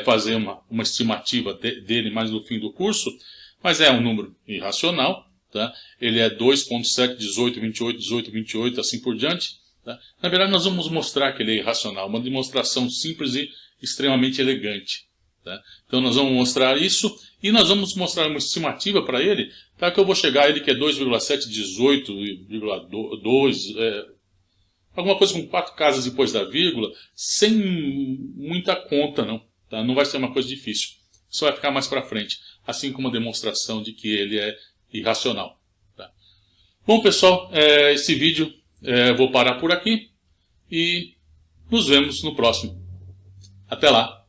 fazer uma estimativa dele mais no fim do curso, mas é um número irracional. Tá? Ele é 2.7, 18, 28, 18, 28, assim por diante. Tá? Na verdade, nós vamos mostrar que ele é irracional. Uma demonstração simples e extremamente elegante. Tá? Então, nós vamos mostrar isso e nós vamos mostrar uma estimativa para ele, tá? Que eu vou chegar a ele que é 2,7, 18,2, alguma coisa com 4 casas depois da vírgula, sem muita conta, não. Tá? Não vai ser uma coisa difícil. Isso vai ficar mais para frente, assim como a demonstração de que ele é irracional. Tá? Bom, pessoal, esse vídeo vou parar por aqui e nos vemos no próximo. Até lá!